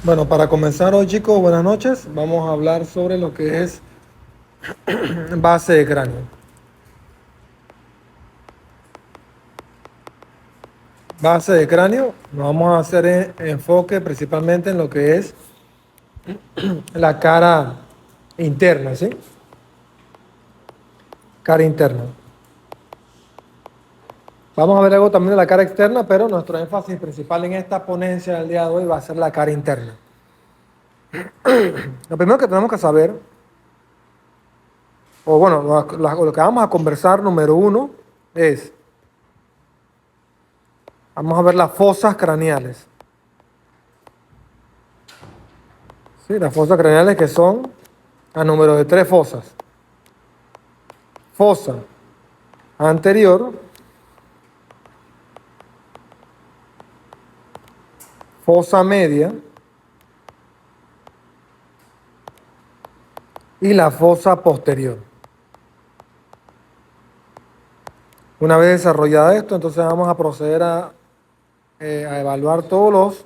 Bueno, para comenzar hoy, chicos, buenas noches. Vamos a hablar sobre lo que es base de cráneo. Base de cráneo, nos vamos a hacer enfoque principalmente en lo que es la cara interna, ¿sí? Cara interna. Vamos a ver algo también de la cara externa, pero nuestro énfasis principal en esta ponencia del día de hoy va a ser la cara interna. Lo primero que tenemos que saber, o bueno, lo que vamos a conversar, número uno, es, vamos a ver las fosas craneales. Sí, las fosas craneales que son a número de 3 fosas. Fosa anterior, fosa media y la fosa posterior. Una vez desarrollado esto, entonces vamos a proceder a evaluar todos los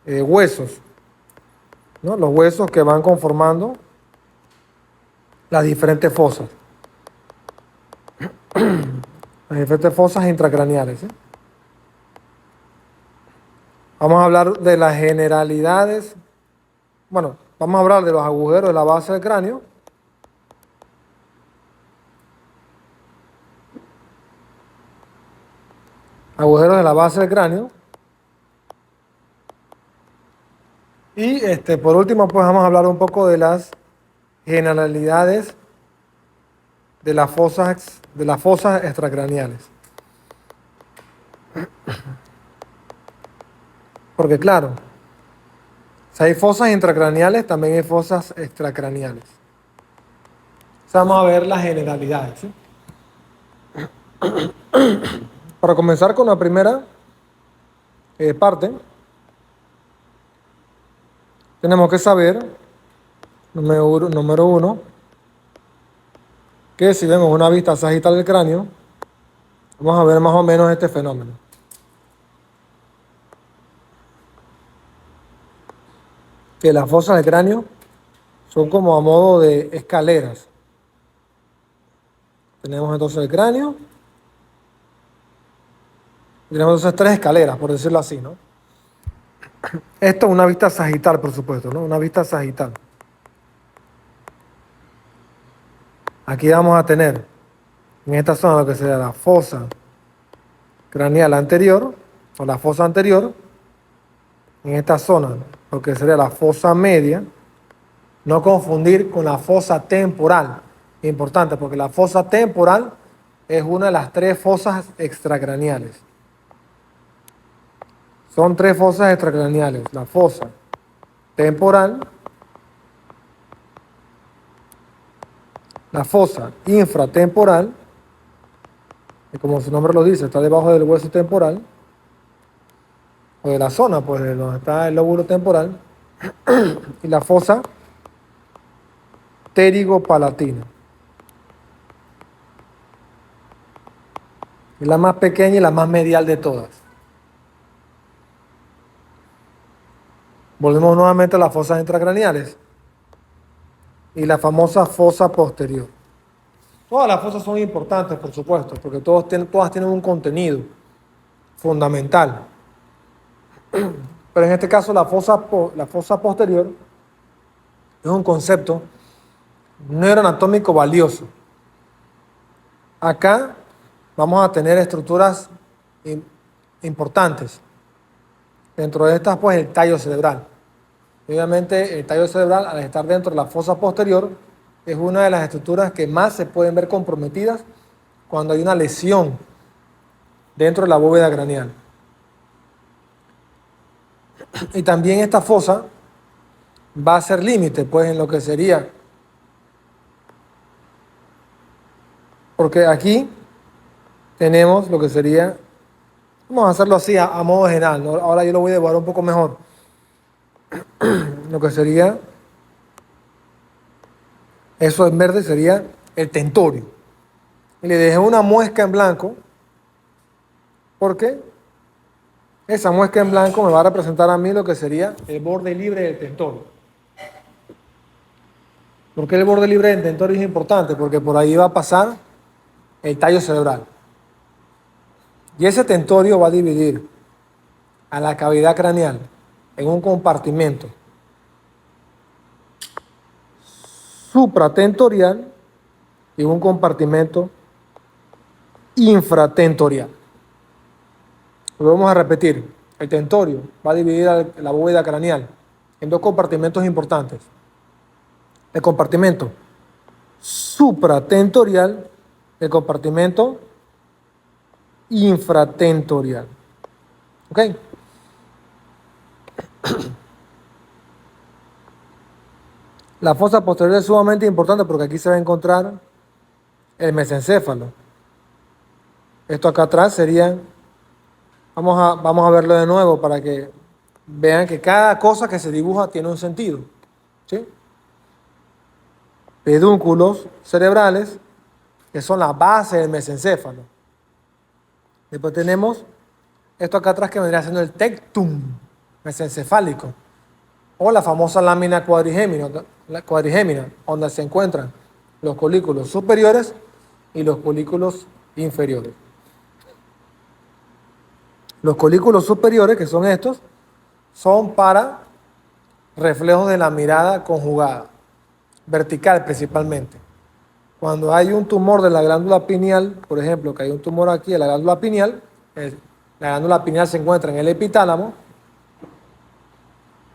huesos, ¿no? Los huesos que van conformando las diferentes fosas. Las diferentes fosas intracraneales, ¿sí? Vamos a hablar de las generalidades. Bueno, vamos a hablar de los agujeros de la base del cráneo. Agujeros de la base del cráneo. Y por último, pues vamos a hablar un poco de las generalidades de las fosas extracraneales. Porque claro, si hay fosas intracraneales, también hay fosas extracraneales. O sea, vamos a ver las generalidades, ¿sí? Para comenzar con la primera parte, tenemos que saber, número uno, que si vemos una vista sagital del cráneo, vamos a ver más o menos este fenómeno. Que las fosas del cráneo son como a modo de escaleras. Tenemos entonces el cráneo. Y tenemos entonces 3 escaleras, por decirlo así, ¿no? Esto es una vista sagital, por supuesto, ¿no? Una vista sagital. Aquí vamos a tener en esta zona lo que sería la fosa craneal anterior, o la fosa anterior. En esta zona lo que sería la fosa media. No confundir con la fosa temporal. Importante, porque la fosa temporal es una de las 3 fosas extracraneales. Son 3 fosas extracraneales. La fosa temporal, la fosa infratemporal, que como su nombre lo dice, está debajo del hueso temporal, o de la zona, pues, de donde está el lóbulo temporal, y la fosa pterigopalatina. Es la más pequeña y la más medial de todas. Volvemos nuevamente a las fosas intracraneales y la famosa fosa posterior. Todas las fosas son importantes, por supuesto, porque todas tienen un contenido fundamental. Pero en este caso la fosa posterior es un concepto neuroanatómico valioso. Acá vamos a tener estructuras importantes. Dentro de estas, pues, el tallo cerebral. Obviamente, el tallo cerebral, al estar dentro de la fosa posterior, es una de las estructuras que más se pueden ver comprometidas cuando hay una lesión dentro de la bóveda craneal. Y también esta fosa va a ser límite, pues, en lo que sería, porque aquí tenemos lo que sería, vamos a hacerlo así a modo general, ¿no? Ahora yo lo voy a devolver un poco mejor. Lo que sería, eso en verde sería el tentorio. Y le dejé una muesca en blanco, porque Esa muesca en blanco me va a representar a mí lo que sería el borde libre del tentorio. ¿Por qué el borde libre del tentorio es importante? Porque por ahí va a pasar el tallo cerebral. Y ese tentorio va a dividir a la cavidad craneal en un compartimento supratentorial y un compartimento infratentorial. Lo vamos a repetir. El tentorio va a dividir la bóveda craneal en dos compartimentos importantes. El compartimento supratentorial y el compartimento infratentorial. ¿Ok? La fosa posterior es sumamente importante porque aquí se va a encontrar el mesencéfalo. Esto acá atrás sería, vamos a verlo de nuevo para que vean que cada cosa que se dibuja tiene un sentido. ¿Sí? Pedúnculos cerebrales, que son la base del mesencéfalo. Después tenemos esto acá atrás que vendría siendo el tectum mesencefálico, o la famosa lámina cuadrigémina, donde se encuentran los colículos superiores y los colículos inferiores. Los colículos superiores, que son estos, son para reflejos de la mirada conjugada, vertical principalmente. Cuando hay un tumor de la glándula pineal, por ejemplo, que hay un tumor aquí en la glándula pineal, la glándula pineal se encuentra en el epitálamo,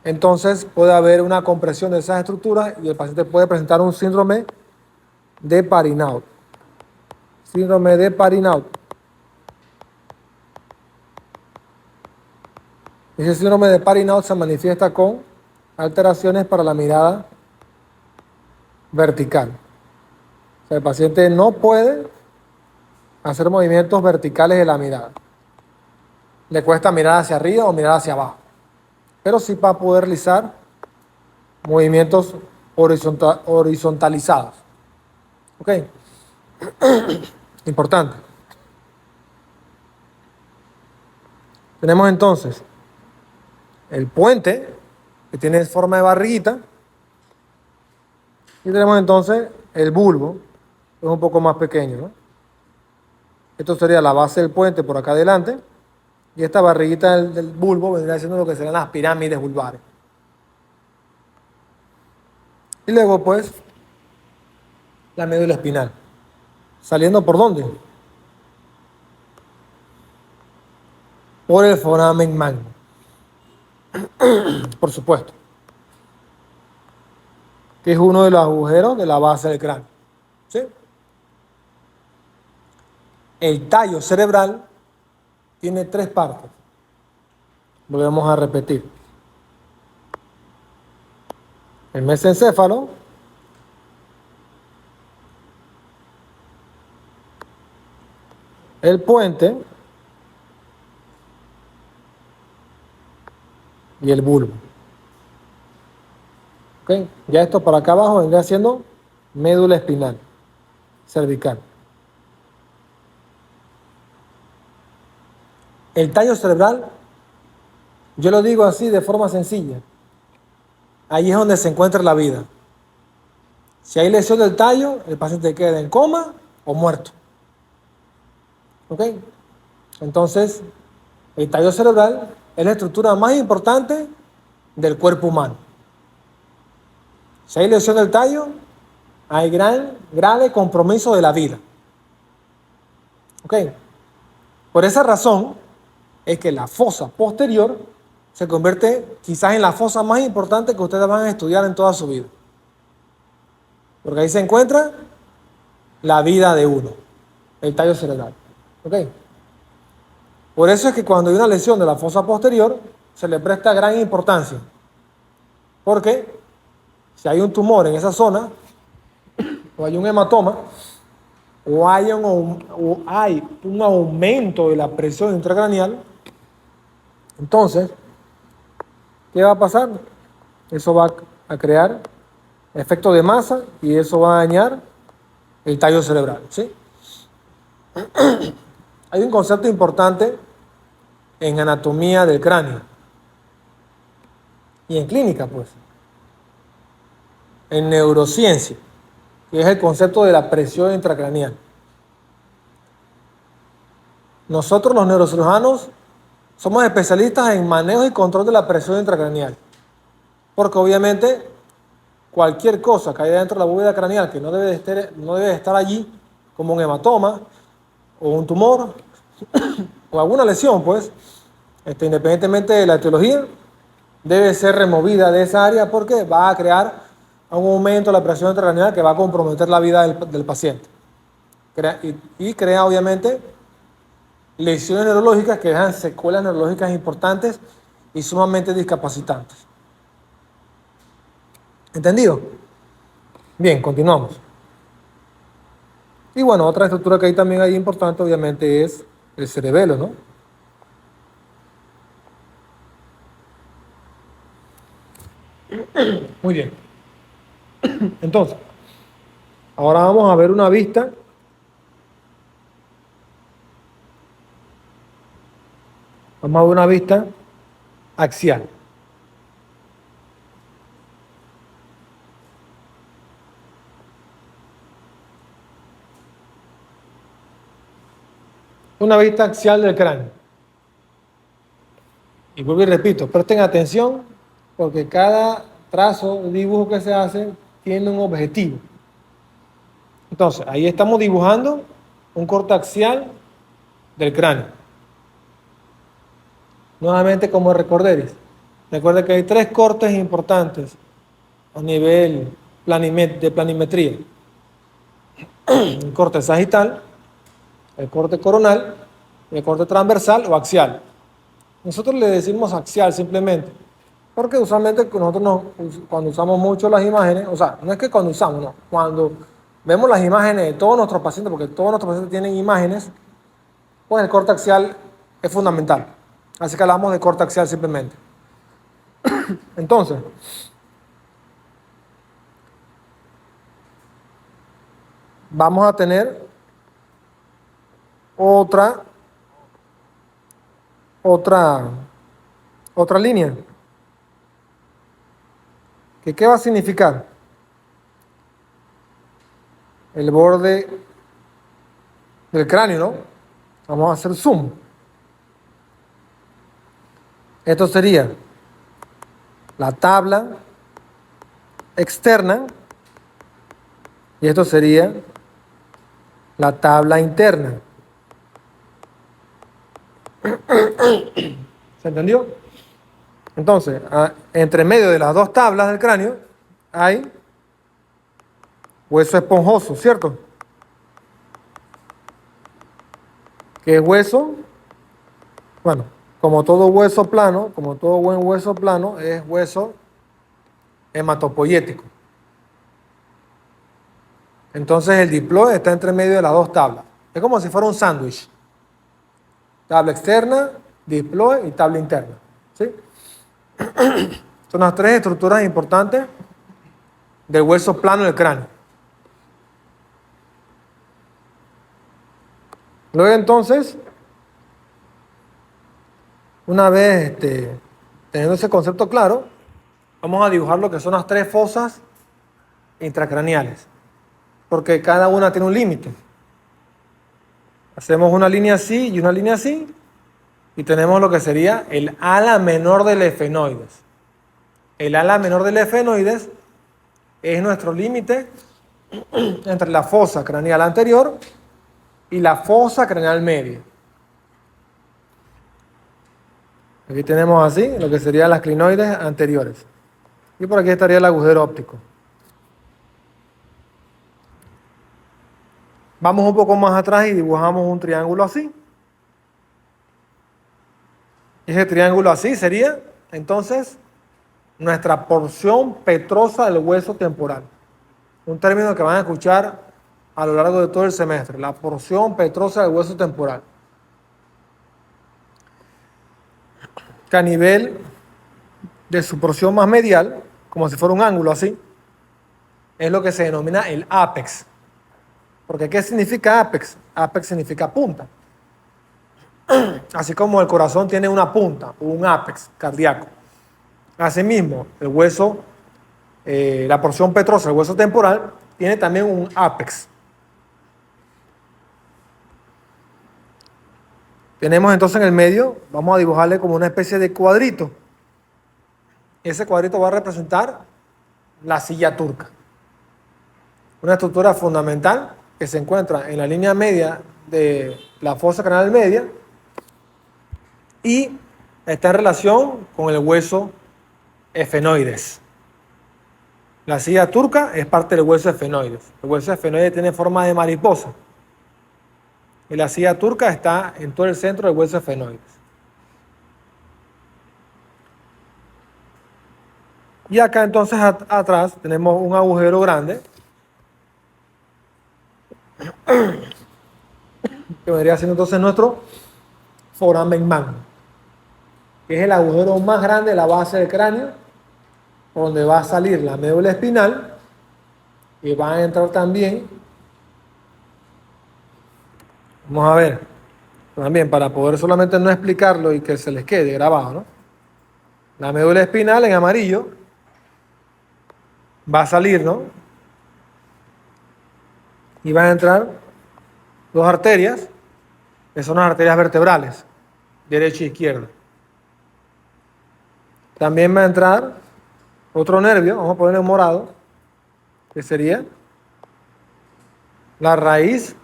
entonces puede haber una compresión de esas estructuras y el paciente puede presentar un síndrome de Parinaud. Síndrome de Parinaud. Ese síndrome de Parinaud se manifiesta con alteraciones para la mirada vertical. O sea, el paciente no puede hacer movimientos verticales de la mirada. Le cuesta mirar hacia arriba o mirar hacia abajo. Pero sí va a poder realizar movimientos horizontalizados. ¿Ok? Importante. Tenemos entonces el puente, que tiene forma de barriguita, y tenemos entonces el bulbo, que es un poco más pequeño, ¿no? Esto sería la base del puente por acá adelante, y esta barriguita del bulbo vendría siendo lo que serían las pirámides vulvares. Y luego, pues, la médula espinal. ¿Saliendo por dónde? Por el foramen magno. Por supuesto. Que es uno de los agujeros de la base del cráneo. ¿Sí? El tallo cerebral tiene 3 partes. Volvemos a repetir. El mesencéfalo, el puente y el bulbo. ¿Okay? Ya esto para acá abajo vendría siendo médula espinal cervical. El tallo cerebral, yo lo digo así de forma sencilla. Ahí es donde se encuentra la vida. Si hay lesión del tallo, el paciente queda en coma o muerto. ¿Ok? Entonces, el tallo cerebral es la estructura más importante del cuerpo humano. Si hay lesión del tallo, hay grave compromiso de la vida. ¿Ok? Por esa razón es que la fosa posterior se convierte quizás en la fosa más importante que ustedes van a estudiar en toda su vida. Porque ahí se encuentra la vida de uno, el tallo cerebral. ¿Ok? Por eso es que cuando hay una lesión de la fosa posterior, se le presta gran importancia. Porque si hay un tumor en esa zona, o hay un hematoma, o hay un aumento de la presión intracraneal, entonces, ¿qué va a pasar? Eso va a crear efecto de masa y eso va a dañar el tallo cerebral. ¿Sí? Hay un concepto importante en anatomía del cráneo y en clínica, pues, en neurociencia, que es el concepto de la presión intracraneal. Nosotros los neurocirujanos somos especialistas en manejo y control de la presión intracraneal, porque obviamente cualquier cosa que haya dentro de la bóveda craneal que no debe estar allí, como un hematoma o un tumor o alguna lesión, pues, independientemente de la etiología, debe ser removida de esa área porque va a crear un aumento de la presión intracraneal que va a comprometer la vida del paciente. Y crea obviamente lesiones neurológicas que dejan secuelas neurológicas importantes y sumamente discapacitantes. ¿Entendido? Bien, continuamos. Y bueno, otra estructura que hay también ahí importante obviamente es el cerebelo, ¿no? Muy bien. Entonces, ahora vamos a ver una vista axial. Una vista axial del cráneo. Y vuelvo y repito, presten atención porque cada trazo o dibujo que se hace tiene un objetivo. Entonces, ahí estamos dibujando un corte axial del cráneo. Nuevamente como recorderis. Recuerden que hay 3 cortes importantes a nivel de planimetría. El corte sagital, el corte coronal y el corte transversal o axial. Nosotros le decimos axial simplemente, porque usualmente nosotros cuando usamos mucho las imágenes, o sea, no es que cuando usamos, no, cuando vemos las imágenes de todos nuestros pacientes, porque todos nuestros pacientes tienen imágenes, pues el corte axial es fundamental. Así que hablamos de corte axial simplemente. Entonces, vamos a tener otra línea. ¿Qué va a significar? El borde del cráneo, ¿no? Vamos a hacer zoom. Esto sería la tabla externa y esto sería la tabla interna. ¿Se entendió? Entonces, entre medio de las 2 tablas del cráneo hay hueso esponjoso, ¿cierto? ¿Qué es hueso? Bueno, como todo hueso plano, como todo buen hueso plano, es hueso hematopoyético. Entonces el diploide está entre medio de las 2 tablas. Es como si fuera un sándwich. Tabla externa, diploide y tabla interna. ¿Sí? Son las 3 estructuras importantes del hueso plano del cráneo. Luego entonces, una vez teniendo ese concepto claro, vamos a dibujar lo que son las 3 fosas intracraneales, porque cada una tiene un límite. Hacemos una línea así y una línea así, y tenemos lo que sería el ala menor del efenoides. El ala menor del efenoides es nuestro límite entre la fosa craneal anterior y la fosa craneal media. Aquí tenemos así lo que serían las clinoides anteriores. Y por aquí estaría el agujero óptico. Vamos un poco más atrás y dibujamos un triángulo así. Ese triángulo así sería, entonces, nuestra porción petrosa del hueso temporal. Un término que van a escuchar a lo largo de todo el semestre. La porción petrosa del hueso temporal. Que a nivel de su porción más medial, como si fuera un ángulo así, es lo que se denomina el ápex. Porque ¿qué significa ápex? Ápex significa punta. Así como el corazón tiene una punta, un ápex cardíaco. Asimismo, el hueso, la porción petrosa, el hueso temporal, tiene también un ápex. Tenemos entonces en el medio, vamos a dibujarle como una especie de cuadrito. Ese cuadrito va a representar la silla turca. Una estructura fundamental que se encuentra en la línea media de la fosa craneal media y está en relación con el hueso efenoides. La silla turca es parte del hueso efenoides. El hueso efenoides tiene forma de mariposa. Y la silla turca está en todo el centro del hueso efenoides. Y acá entonces atrás tenemos un agujero grande que vendría siendo entonces nuestro foramen magno, que es el agujero más grande de la base del cráneo, por donde va a salir la médula espinal y va a entrar también, vamos a ver, también para poder solamente no explicarlo y que se les quede grabado, ¿no? La médula espinal en amarillo va a salir, ¿no? Y van a entrar dos arterias, que son las arterias vertebrales, derecha e izquierda. También va a entrar otro nervio, vamos a ponerle en morado, que sería la raíz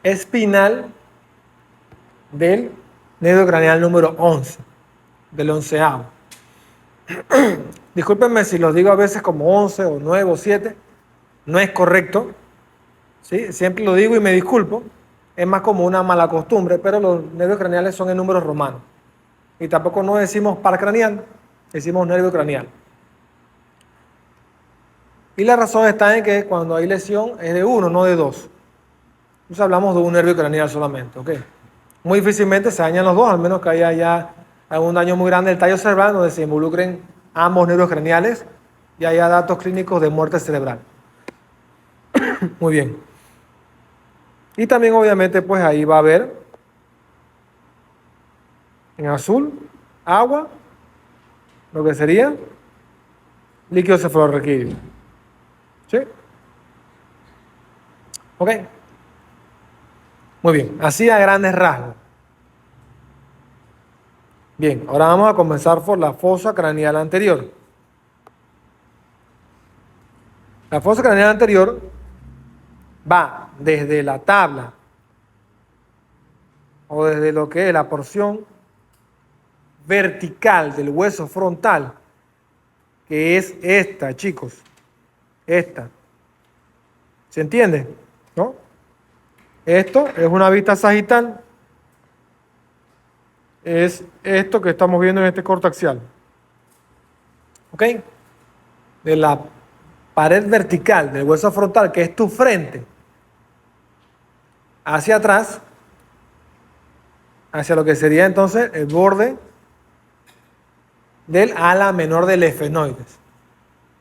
espinal del nervio craneal número 11, del 11avo. Discúlpenme si los digo a veces como 11 o 9 o 7, no es correcto, ¿sí? Siempre lo digo y me disculpo, es más como una mala costumbre, pero los nervios craneales son en números romanos. Y tampoco no decimos par craneal, decimos nervio craneal. Y la razón está en que cuando hay lesión es de 1, no de 2. Entonces hablamos de un nervio craneal solamente, ¿ok? Muy difícilmente se dañan los dos, al menos que haya ya algún daño muy grande del tallo cerebral donde se involucren ambos nervios craneales y haya datos clínicos de muerte cerebral. Muy bien. Y también obviamente pues ahí va a haber en azul agua, lo que sería líquido cefalorraquídeo. ¿Sí? ¿Ok? Muy bien, así a grandes rasgos. Bien, ahora vamos a comenzar por la fosa craneal anterior. La fosa craneal anterior va desde la tabla o desde lo que es la porción vertical del hueso frontal, que es esta, chicos, esta. ¿Se entiende? ¿No? Esto es una vista sagital, es esto que estamos viendo en este corte axial. ¿Ok? De la pared vertical del hueso frontal, que es tu frente, hacia atrás, hacia lo que sería entonces el borde del ala menor del efenoides.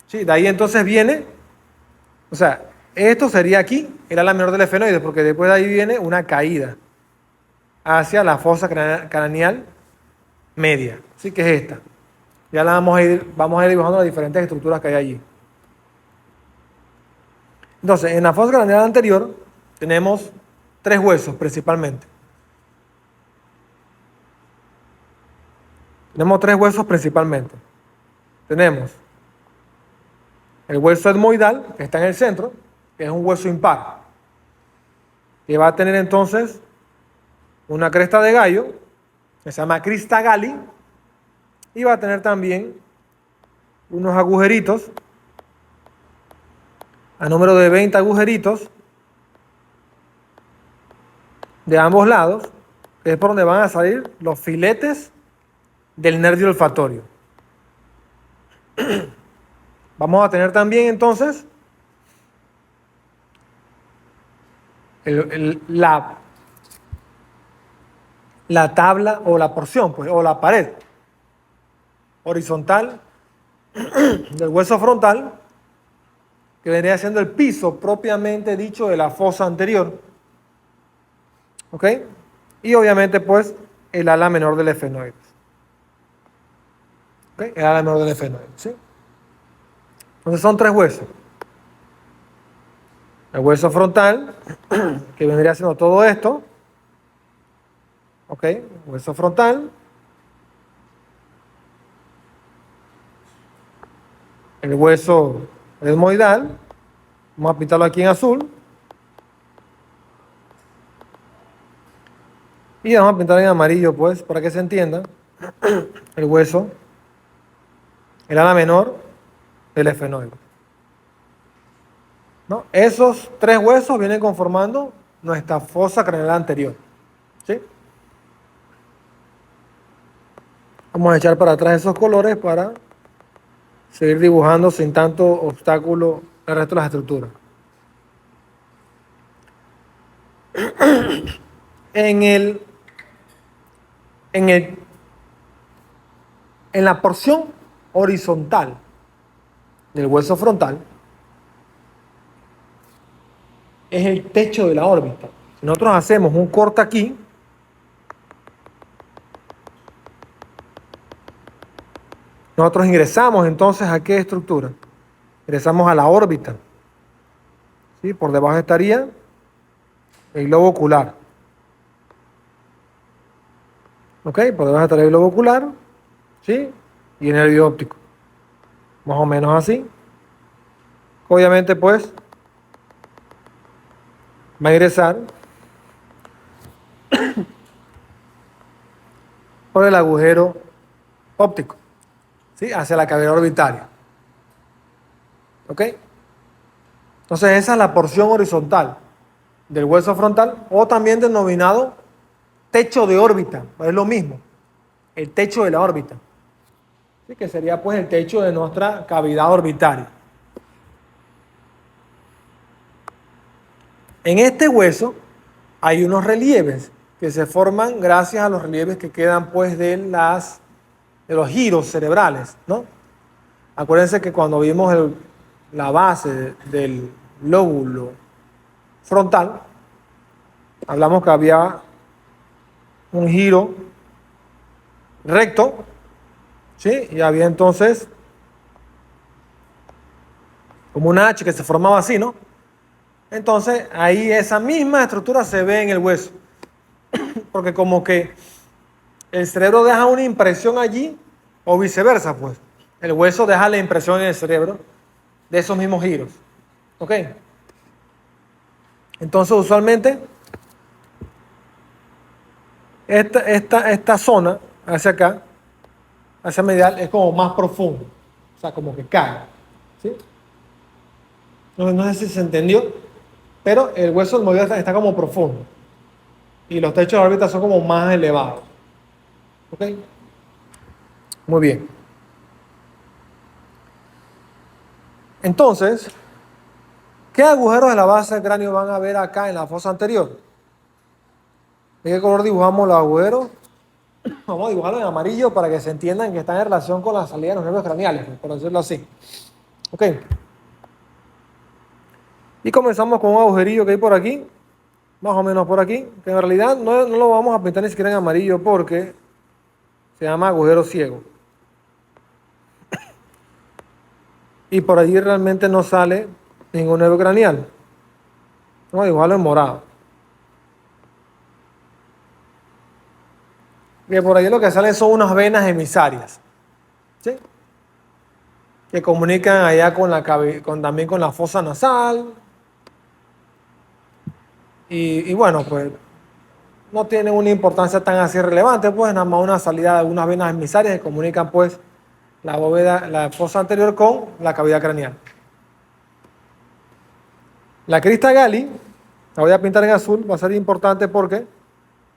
¿Sí? De ahí entonces viene, o sea, esto sería aquí, el ala menor del efenoides, porque después de ahí viene una caída hacia la fosa craneal media, ¿sí? Que es esta. Ya la vamos a ir dibujando las diferentes estructuras que hay allí. Entonces, en la fosa craneal anterior tenemos 3 huesos principalmente. Tenemos 3 huesos principalmente. Tenemos el hueso etmoidal, que está en el centro, que es un hueso impar, que va a tener entonces una cresta de gallo, que se llama crista galli, y va a tener también unos agujeritos, a número de 20 agujeritos, de ambos lados, que es por donde van a salir los filetes del nervio olfatorio. Vamos a tener también entonces la tabla o la porción, pues, o la pared horizontal del hueso frontal, que vendría siendo el piso propiamente dicho de la fosa anterior. ¿Ok? Y obviamente pues el ala menor del efenoide. ¿Okay? El ala menor del efenoide, ¿sí? Entonces son tres huesos. El hueso frontal, que vendría siendo todo esto. ¿Ok? Hueso frontal. El hueso etmoidal. Vamos a pintarlo aquí en azul. Y vamos a pintar en amarillo, pues, para que se entienda. El hueso, el ala menor del efenoide. ¿No? Esos tres huesos vienen conformando nuestra fosa craneal anterior. ¿Sí? Vamos a echar para atrás esos colores para seguir dibujando sin tanto obstáculo el resto de las estructuras. En la porción horizontal del hueso frontal es el techo de la órbita. Si nosotros hacemos un corte aquí, nosotros ingresamos entonces a qué estructura? Ingresamos a la órbita. ¿Sí? Por debajo estaría el globo ocular. ¿Ok? Por debajo estaría el globo ocular. ¿Sí? Y el nervio óptico. Más o menos así. Obviamente, pues, va a ingresar por el agujero óptico, ¿sí? Hacia la cavidad orbitaria. ¿Ok? Entonces esa es la porción horizontal del hueso frontal, o también denominado techo de órbita. Es lo mismo, el techo de la órbita. ¿Sí? Que sería pues el techo de nuestra cavidad orbitaria. En este hueso hay unos relieves que se forman gracias a los relieves que quedan pues de los giros cerebrales, ¿no? Acuérdense que cuando vimos la base del lóbulo frontal, hablamos que había un giro recto, ¿sí? Y había entonces como una H que se formaba así, ¿no? Entonces ahí esa misma estructura se ve en el hueso, porque como que el cerebro deja una impresión allí, o viceversa, pues. El hueso deja la impresión en el cerebro de esos mismos giros. ¿Ok? Entonces, usualmente, esta zona, hacia acá, hacia medial, es como más profundo. O sea, como que cae. ¿Sí? No sé si se entendió, pero el hueso etmoidal está como profundo. Y los techos de órbita son como más elevados. ¿Ok? Muy bien. Entonces, ¿qué agujeros de la base del cráneo van a ver acá en la fosa anterior? ¿De qué color dibujamos los agujeros? Vamos a dibujarlo en amarillo para que se entiendan que están en relación con la salida de los nervios craneales, por decirlo así. ¿Ok? Y comenzamos con un agujerillo que hay por aquí, más o menos por aquí, que en realidad no lo vamos a pintar ni siquiera en amarillo porque se llama agujero ciego. Y por allí realmente no sale ningún nervio craneal. Vamos a dibujarlo en morado. Que por allí lo que salen son unas venas emisarias, ¿sí? Que comunican allá también con la fosa nasal. Y bueno, pues no tiene una importancia tan así relevante, pues nada más una salida de algunas venas emisarias que comunican pues la fosa anterior con la cavidad craneal. La crista Galli, la voy a pintar en azul, va a ser importante porque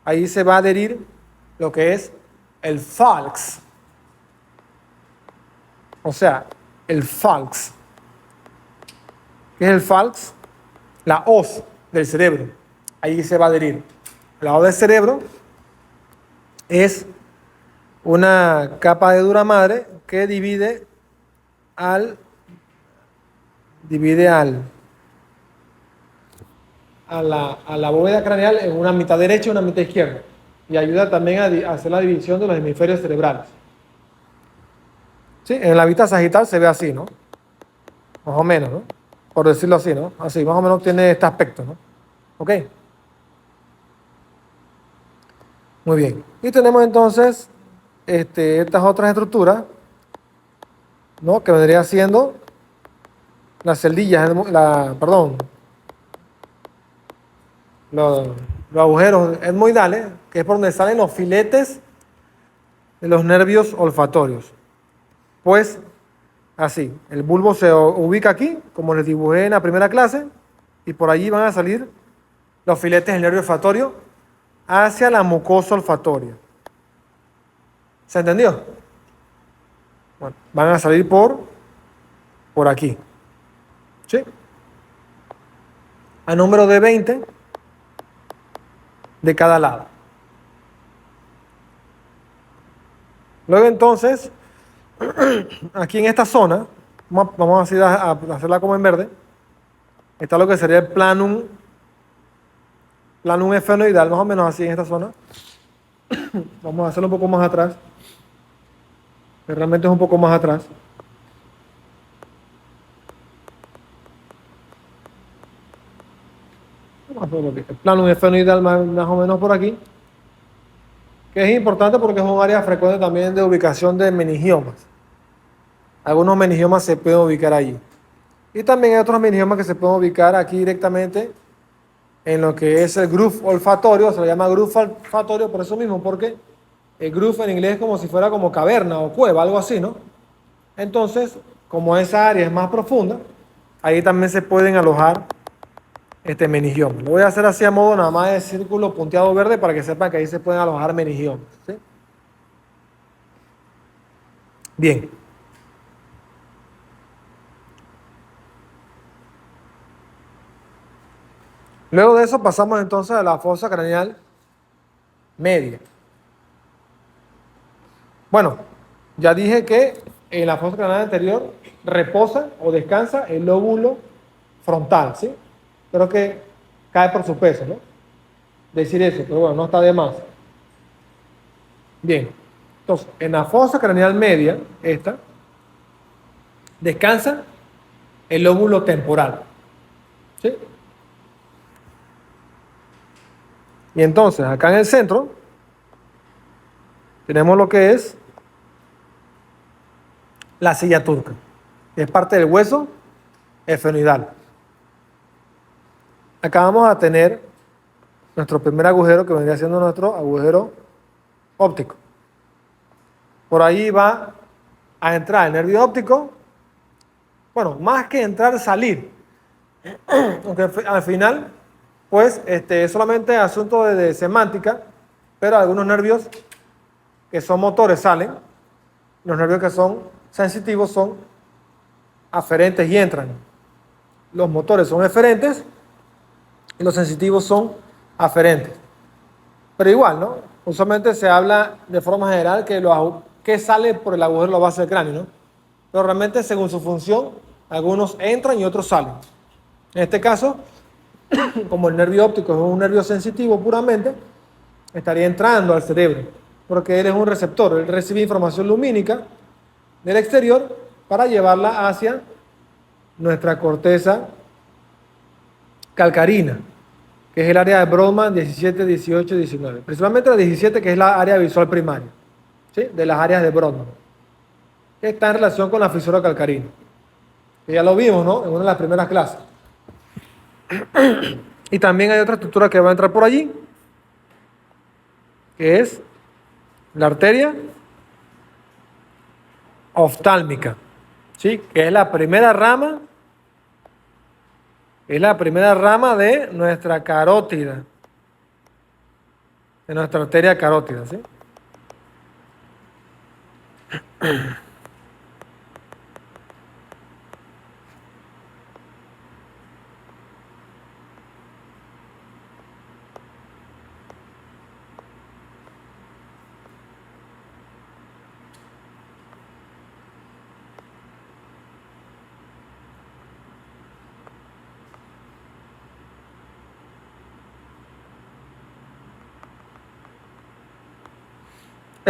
ahí se va a adherir lo que es el falx. O sea, el falx. ¿Qué es el falx? La hoz del cerebro. Ahí se va a adherir. La hoz del cerebro es una capa de dura madre que divide a la bóveda craneal en una mitad derecha y una mitad izquierda. y ayuda también a hacer la división de los hemisferios cerebrales. ¿Sí? En la vista sagital se ve así, ¿no? Más o menos, ¿no? Por decirlo así, ¿no? Así, más o menos tiene este aspecto, ¿no? ¿Ok? Muy bien. Y tenemos entonces estas otras estructuras, ¿no? Que vendría siendo las celdillas, perdón, los, los agujeros etmoidales, que es por donde salen los filetes de los nervios olfatorios. Pues así, el bulbo se ubica aquí, como les dibujé en la primera clase, y por allí van a salir los filetes del nervio olfatorio hacia la mucosa olfatoria. ¿Se entendió? Bueno, van a salir por aquí. ¿Sí? A número de 20 de cada lado. Luego entonces, aquí en esta zona, vamos a hacerla como en verde, está lo que sería el planum esfenoidal, más o menos así en esta zona. Vamos a hacerlo un poco más atrás, que realmente es un poco más atrás. El planum esfenoidal más o menos por aquí, que es importante porque es un área frecuente también de ubicación de meningiomas. Algunos meningiomas se pueden ubicar allí. Y también hay otros meningiomas que se pueden ubicar aquí directamente en lo que es el groove olfatorio, se le llama groove olfatorio por eso mismo, porque el groove en inglés es como si fuera como caverna o cueva, algo así, ¿no? Entonces, como esa área es más profunda, ahí también se pueden alojar meningiomas. Lo voy a hacer así a modo nada más de círculo punteado verde para que sepan que ahí se pueden alojar meningiomas, ¿sí? Bien. Luego de eso pasamos entonces a la fosa craneal media. Bueno, ya dije que en la fosa craneal anterior reposa o descansa el lóbulo frontal, ¿sí? Creo que cae por su peso, ¿no? Decir eso, pero bueno, no está de más. Bien, entonces, en la fosa craneal media, descansa el lóbulo temporal, ¿sí? Y entonces, acá en el centro, tenemos lo que es la silla turca, que es parte del hueso esfenoidal. Acá vamos a tener nuestro primer agujero, que vendría siendo nuestro agujero óptico. Por ahí va a entrar el nervio óptico. Bueno, más que entrar, salir. Aunque al final, pues, es solamente asunto de semántica, pero algunos nervios que son motores salen, los nervios que son sensitivos son aferentes y entran. Los motores son eferentes y los sensitivos son aferentes. Pero igual, ¿no? Usualmente se habla de forma general que sale por el agujero de la base del cráneo, ¿no? Pero realmente según su función, algunos entran y otros salen. En este caso, como el nervio óptico es un nervio sensitivo puramente, estaría entrando al cerebro, porque él es un receptor, él recibe información lumínica del exterior para llevarla hacia nuestra corteza calcarina, que es el área de Brodmann 17, 18 y 19. Principalmente la 17, que es la área visual primaria, ¿sí? De las áreas de Brodmann, que está en relación con la fisura calcarina, que ya lo vimos, ¿no? En una de las primeras clases. Y también hay otra estructura que va a entrar por allí, que es la arteria oftálmica, ¿sí? Que es la primera rama de nuestra carótida, de nuestra arteria carótida, ¿sí?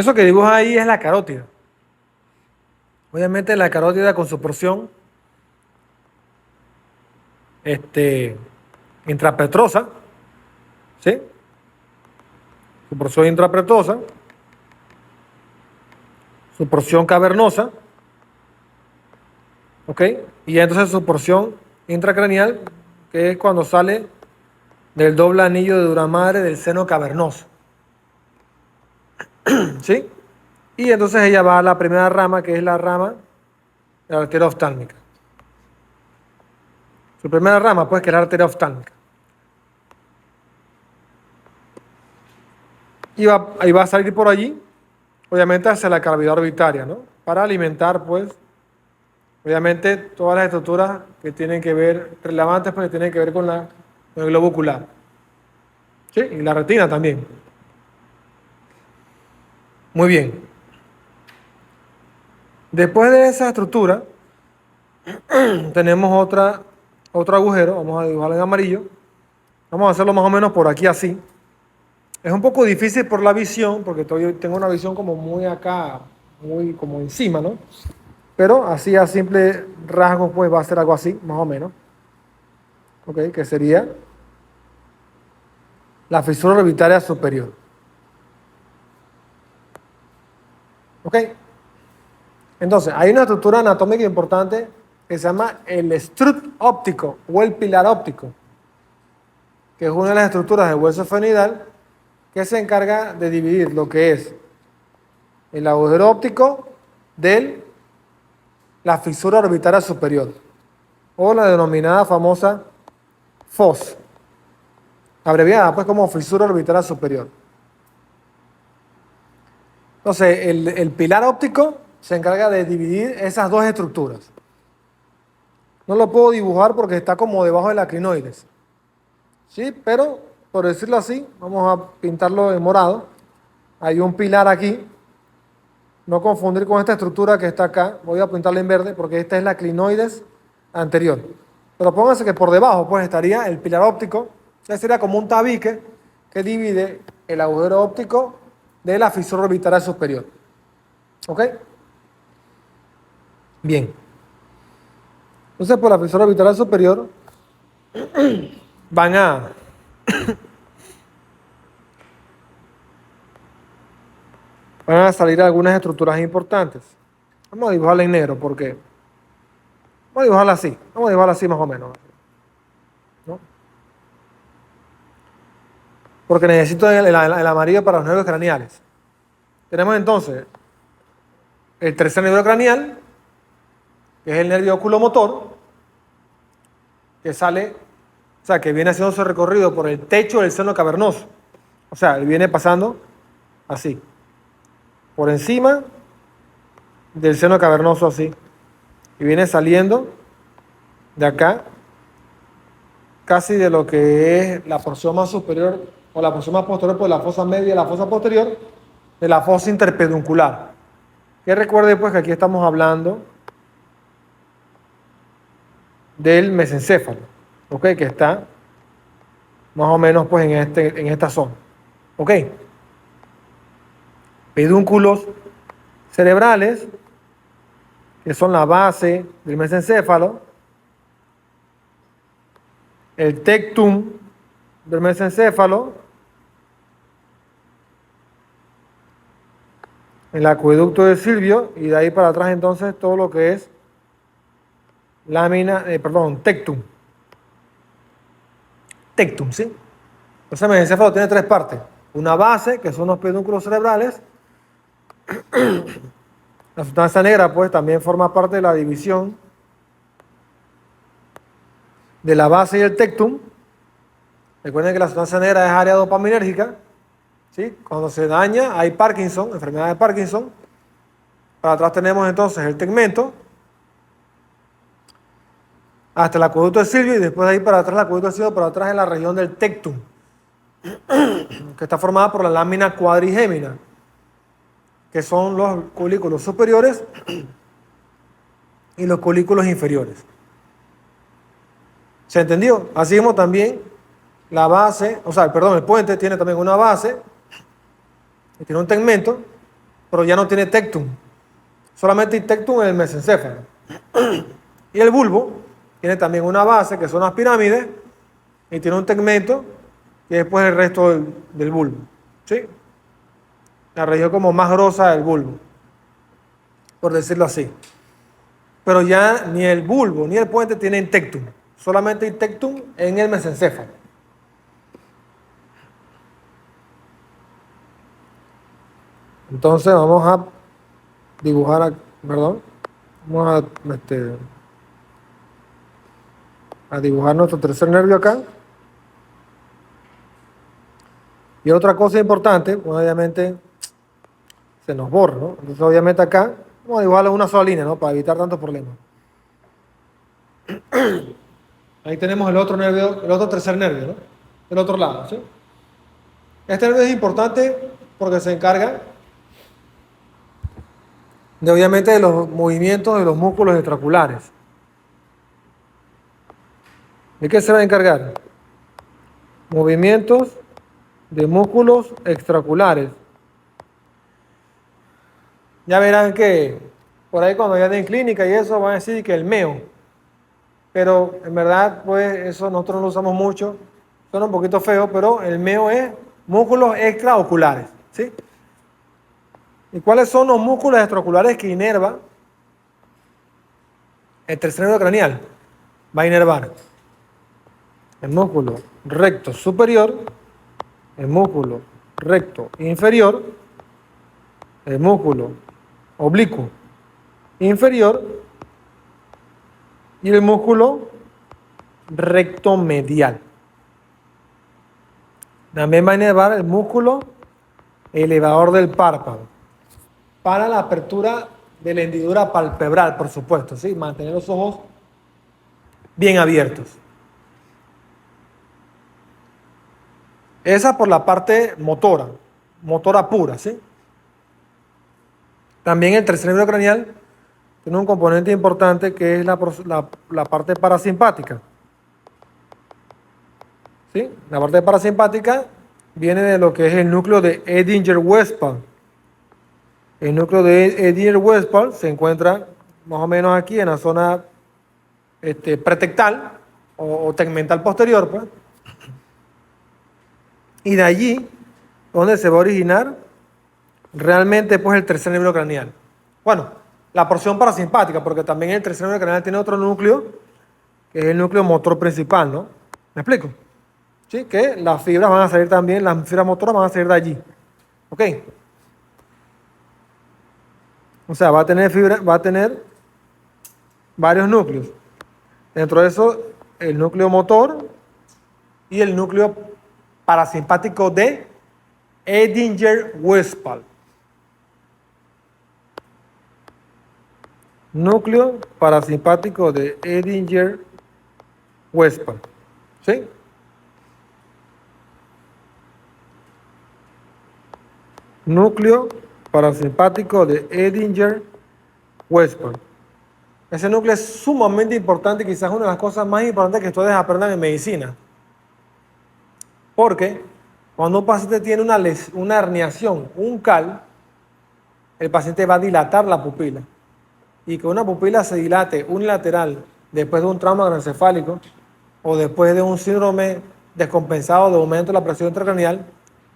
Eso que dibuja ahí es la carótida. Obviamente la carótida con su porción intrapetrosa, ¿sí? Su porción intrapetrosa, su porción cavernosa, ¿ok? Y entonces su porción intracraneal, que es cuando sale del doble anillo de duramadre del seno cavernoso, ¿sí? Y entonces ella va a la primera rama, que es la rama de la arteria oftálmica. Su primera rama, pues, que es la arteria oftálmica. Y va a salir por allí, obviamente, hacia la cavidad orbitaria, ¿no? Para alimentar, pues, obviamente, todas las estructuras que tienen que ver, relevantes, pues, que tienen que ver con el globo ocular. ¿Sí? Y la retina también. Muy bien. Después de esa estructura, tenemos otro agujero, vamos a dibujarlo en amarillo. Vamos a hacerlo más o menos por aquí así. Es un poco difícil por la visión, porque tengo una visión como muy acá, muy como encima, ¿no? Pero así a simple rasgos, pues va a ser algo así, más o menos. ¿Ok? Que sería la fisura orbitaria superior. ¿Ok? Entonces, hay una estructura anatómica importante que se llama el strut óptico o el pilar óptico, que es una de las estructuras del hueso esfenoidal que se encarga de dividir lo que es el agujero óptico de la fisura orbitaria superior, o la denominada famosa FOS, abreviada pues como fisura orbitaria superior. Entonces, el pilar óptico se encarga de dividir esas dos estructuras. No lo puedo dibujar porque está como debajo de la crinoides, ¿sí? Pero, por decirlo así, vamos a pintarlo en morado. Hay un pilar aquí. No confundir con esta estructura que está acá. Voy a pintarla en verde porque esta es la clinoides anterior. Pero pónganse que por debajo pues estaría el pilar óptico. Este sería como un tabique que divide el agujero óptico de la fisura orbitaria superior. ¿Ok? Bien. Entonces por la fisura orbitaria superior van a salir algunas estructuras importantes. Vamos a dibujarla en negro porque... Vamos a dibujarla así. Vamos a dibujarla así más o menos. ¿No? Porque necesito el amarillo para los nervios craneales. Tenemos entonces el tercer nervio craneal, que es el nervio oculomotor, que sale, o sea, que viene haciendo su recorrido por el techo del seno cavernoso. O sea, él viene pasando así, por encima del seno cavernoso así, y viene saliendo de acá, casi de lo que es la porción más superior o la porción más posterior por la fosa media y la fosa posterior de la fosa interpeduncular. Que recuerde pues que aquí estamos hablando del mesencéfalo, ¿ok? Que está más o menos pues en esta zona, ¿ok? Pedúnculos cerebrales, que son la base del mesencéfalo, el tectum del mesencéfalo, el acueducto de Silvio, y de ahí para atrás entonces todo lo que es tectum. Tectum, ¿sí? Entonces el mesencéfalo tiene tres partes. Una base, que son los pedúnculos cerebrales. La sustancia negra, pues, también forma parte de la división de la base y el tectum. Recuerden que la sustancia negra es área dopaminérgica, ¿sí? Cuando se daña, hay Parkinson, enfermedad de Parkinson. Para atrás tenemos entonces el tegmento, hasta el acueducto de Silvio, y después de ahí para atrás, el acueducto de Silvio, para atrás en la región del tectum, que está formada por la lámina cuadrigémina, que son los colículos superiores y los colículos inferiores. ¿Se entendió? Así como también la base, el puente tiene también una base y tiene un tegmento, pero ya no tiene tectum. Solamente hay tectum en el mesencéfalo. Y el bulbo tiene también una base, que son las pirámides, y tiene un tegmento, y después el resto del bulbo. ¿Sí? La región como más grosa del bulbo, por decirlo así. Pero ya ni el bulbo ni el puente tienen tectum. Solamente hay tectum en el mesencéfalo. Entonces vamos a dibujar, vamos a dibujar nuestro tercer nervio acá. Y otra cosa importante, obviamente se nos borra, ¿no? Entonces obviamente acá vamos a dibujarlo en una sola línea, ¿no? Para evitar tantos problemas. Ahí tenemos el otro nervio, el otro tercer nervio, ¿no? Del otro lado, ¿sí? Este nervio es importante porque se encarga de, obviamente, de los movimientos de los músculos extraoculares. ¿De qué se va a encargar? Movimientos de músculos extraoculares. Ya verán que por ahí cuando vayan en clínica y eso van a decir que el meo. Pero en verdad, pues eso nosotros no lo usamos mucho. Suena un poquito feo, pero el meo es músculos extraoculares, ¿sí? ¿Y cuáles son los músculos extraoculares que inerva el tercer nervio craneal? Va a inervar el músculo recto superior, el músculo recto inferior, el músculo oblicuo inferior y el músculo recto medial. También va a inervar el músculo elevador del párpado para la apertura de la hendidura palpebral, por supuesto, ¿sí? Mantener los ojos bien abiertos. Esa por la parte motora pura, ¿sí? También el tercer nervio craneal tiene un componente importante que es la parte parasimpática. ¿Sí? La parte parasimpática viene de lo que es el núcleo de Edinger-Westphal. El núcleo de Edinger-Westphal se encuentra más o menos aquí en la zona pretectal o tegmental posterior, pues. Y de allí, donde se va a originar realmente pues el tercer nervio craneal. Bueno, la porción parasimpática, porque también el tercer nervio craneal tiene otro núcleo, que es el núcleo motor principal, ¿no? ¿Me explico? ¿Sí? Que las fibras van a salir también, las fibras motoras van a salir de allí. ¿Ok? O sea, va a tener varios núcleos. Dentro de eso, el núcleo motor y el núcleo parasimpático de Edinger-Westphal. Núcleo parasimpático de Edinger-Westphal. ¿Sí? Núcleo parasimpático de Edinger-Westphal. Ese núcleo es sumamente importante, quizás una de las cosas más importantes que ustedes aprendan en medicina. Porque cuando un paciente tiene una herniación, un cal, el paciente va a dilatar la pupila. Y que una pupila se dilate unilateral después de un trauma craneoencefálico o después de un síndrome descompensado de aumento de la presión intracraneal,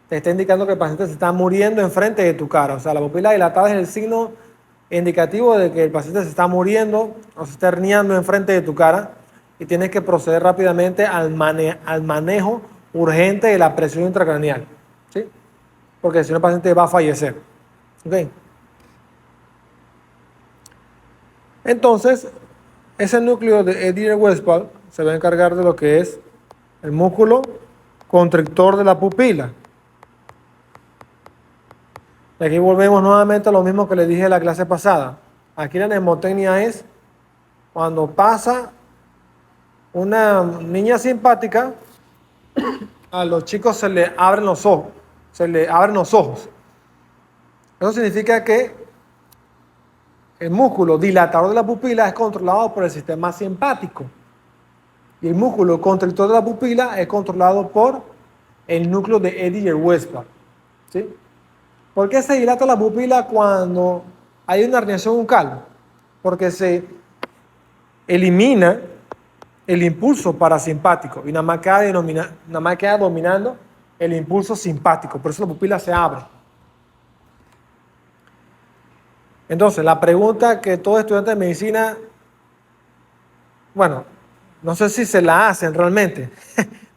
te está indicando que el paciente se está muriendo enfrente de tu cara. O sea, la pupila dilatada es el signo indicativo de que el paciente se está muriendo o se está herniando enfrente de tu cara y tienes que proceder rápidamente al manejo urgente de la presión intracraneal, ¿sí? Porque si no el paciente va a fallecer. ¿Okay? Entonces, ese núcleo de Edinger-Westphal se va a encargar de lo que es el músculo constrictor de la pupila. Y aquí volvemos nuevamente a lo mismo que les dije en la clase pasada. Aquí la mnemotecnia es cuando pasa una niña simpática, a los chicos se les abren los ojos. Se les abren los ojos. Eso significa que el músculo dilatador de la pupila es controlado por el sistema simpático. Y el músculo constrictor de la pupila es controlado por el núcleo de Edinger-Westphal. ¿Sí? ¿Por qué se dilata la pupila cuando hay una herniación bucal? Porque se elimina el impulso parasimpático y nada más queda dominando el impulso simpático. Por eso la pupila se abre. Entonces, la pregunta que todo estudiante de medicina, bueno, no sé si se la hacen realmente,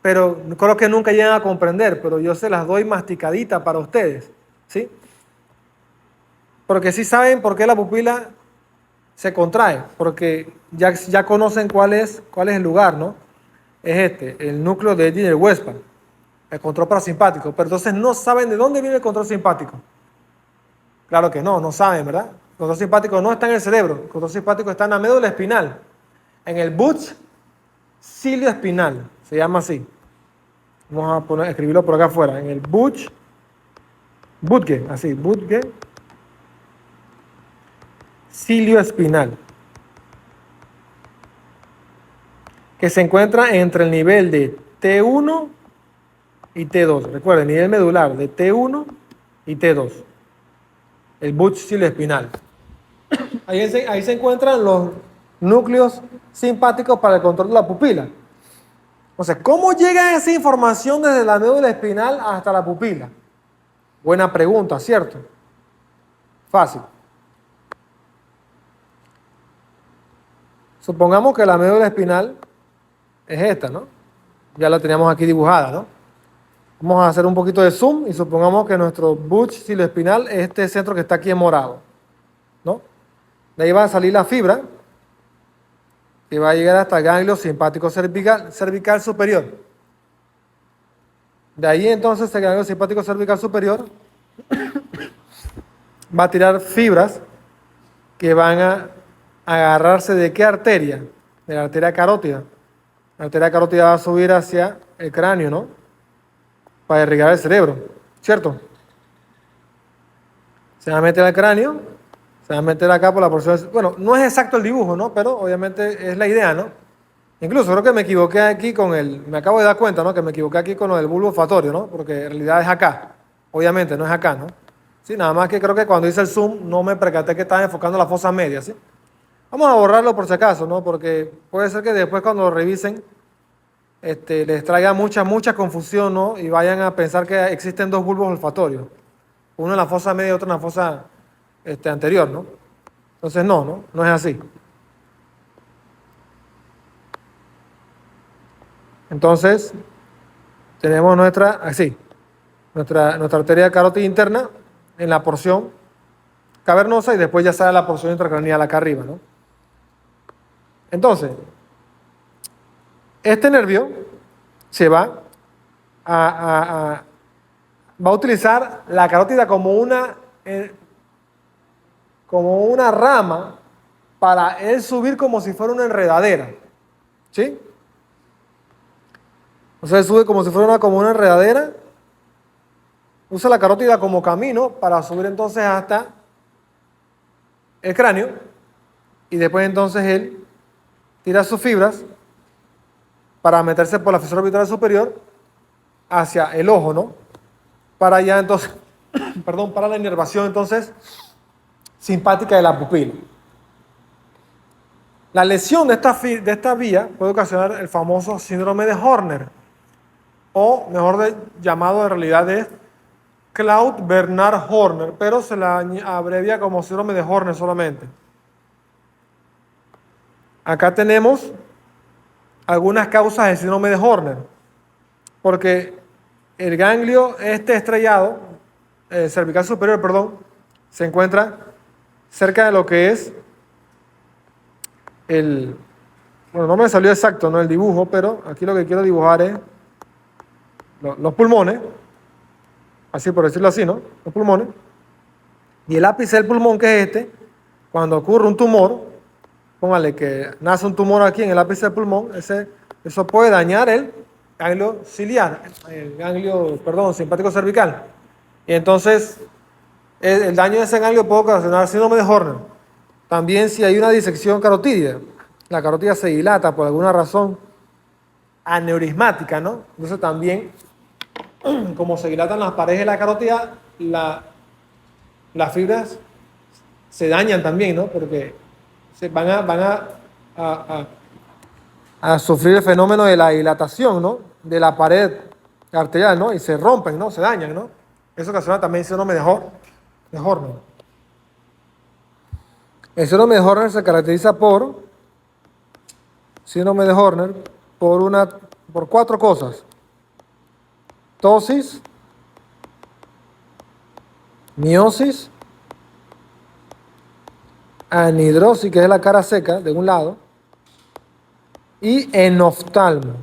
pero creo que nunca llegan a comprender, pero yo se las doy masticadita para ustedes, ¿sí? Porque sí saben por qué la pupila se contrae, porque ya conocen cuál es el lugar, ¿no? Es el núcleo de Eddy-Westphal, el control parasimpático, pero entonces no saben de dónde viene el control simpático. Claro que no saben, ¿verdad? El control simpático no está en el cerebro, el control simpático está en la médula espinal, en el buche cilioespinal, se llama así. Vamos a escribirlo por acá afuera, en el buche cilioespinal, que se encuentra entre el nivel de T1 y T2. Recuerden, nivel medular de T1 y T2. El buche cilioespinal. Ahí se encuentran los núcleos simpáticos para el control de la pupila. Entonces, ¿cómo llega esa información desde la médula espinal hasta la pupila? Buena pregunta, ¿cierto? Fácil. Supongamos que la médula espinal es esta, ¿no? Ya la teníamos aquí dibujada, ¿no? Vamos a hacer un poquito de zoom y supongamos que nuestro buche cilioespinal es este centro que está aquí en morado, ¿no? De ahí va a salir la fibra y va a llegar hasta el ganglio simpático cervical superior. De ahí entonces el ganglio simpático cervical superior va a tirar fibras que van a agarrarse ¿de qué arteria? De la arteria carótida. La arteria carótida va a subir hacia el cráneo, ¿no? Para irrigar el cerebro, ¿cierto? Se va a meter al cráneo, se va a meter acá por la porción. Bueno, no es exacto el dibujo, ¿no? Pero obviamente es la idea, ¿no? Incluso creo que me equivoqué aquí me acabo de dar cuenta, ¿no? Que me equivoqué aquí con lo del bulbo olfatorio, ¿no? Porque en realidad es acá. Obviamente no es acá, ¿no? Sí, nada más que creo que cuando hice el zoom no me percaté que estaba enfocando la fosa media, ¿sí? Vamos a borrarlo por si acaso, ¿no? Porque puede ser que después cuando lo revisen les traiga mucha confusión, ¿no? Y vayan a pensar que existen dos bulbos olfatorios. Uno en la fosa media y otro en la fosa anterior, ¿no? Entonces no es así. Entonces, tenemos nuestra arteria carótida interna en la porción cavernosa y después ya sale la porción intracraneal acá arriba, ¿no? Entonces, este nervio se va a utilizar la carótida como una rama para él subir como si fuera una enredadera, ¿sí? O sea, él sube como si fuera como una enredadera, usa la carótida como camino para subir entonces hasta el cráneo y después entonces él tira sus fibras para meterse por la fisura orbital superior hacia el ojo, ¿no? Para allá entonces, perdón, para la inervación entonces simpática de la pupila. La lesión de esta vía puede ocasionar el famoso síndrome de Horner, o mejor llamado en realidad es Claude Bernard Horner, pero se la abrevia como síndrome de Horner solamente. Acá tenemos algunas causas del síndrome de Horner, porque el ganglio estrellado, cervical superior, perdón, se encuentra cerca de lo que es bueno, no me salió exacto, ¿no? El dibujo, pero aquí lo que quiero dibujar es los pulmones, así por decirlo así, ¿no? Los pulmones. Y el ápice del pulmón, que es cuando ocurre un tumor, póngale que nace un tumor aquí en el ápice del pulmón, eso puede dañar el ganglio ciliar, simpático cervical. Y entonces, el daño de ese ganglio puede ocasionar síndrome de Horner. También si hay una disección carotídea, la carótida se dilata por alguna razón aneurismática, ¿no? Entonces también, como se dilatan las paredes de la carótida, la las fibras se dañan también, ¿no? Porque a, a sufrir el fenómeno de la dilatación, ¿no? De la pared arterial, ¿no? Y se rompen, ¿no? Se dañan, ¿no? Eso ocasiona también síndrome de Horner. El síndrome de Horner se caracteriza por síndrome de Horner por 4 cosas: tosis, miosis, anhidrosis, que es la cara seca de un lado, y enoftalmo.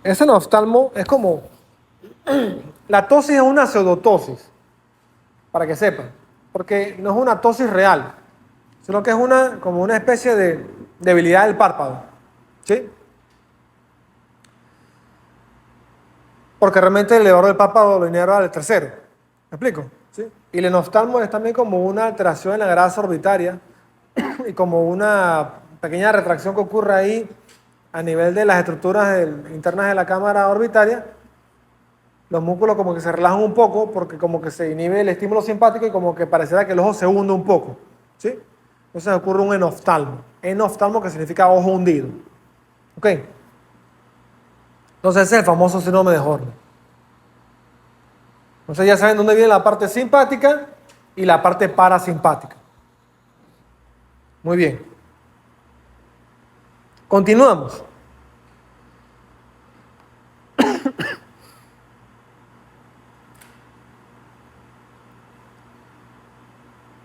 Ese enoftalmo es como... La tosis es una pseudotosis, para que sepan, porque no es una tosis real, sino que es como una especie de debilidad del párpado, ¿sí? Porque realmente el elevador del párpado lo inerva al tercero. ¿Me explico? ¿Sí? Y el enoftalmo es también como una alteración en la grasa orbitaria y como una pequeña retracción que ocurre ahí a nivel de las estructuras internas de la cámara orbitaria. Los músculos como que se relajan un poco porque como que se inhibe el estímulo simpático y como que pareciera que el ojo se hunde un poco, ¿sí? Entonces ocurre un enoftalmo. Enoftalmo, que significa ojo hundido. ¿Ok? Entonces ese es el famoso síndrome de Horner. Entonces ya saben dónde viene la parte simpática y la parte parasimpática. Muy bien. Continuamos.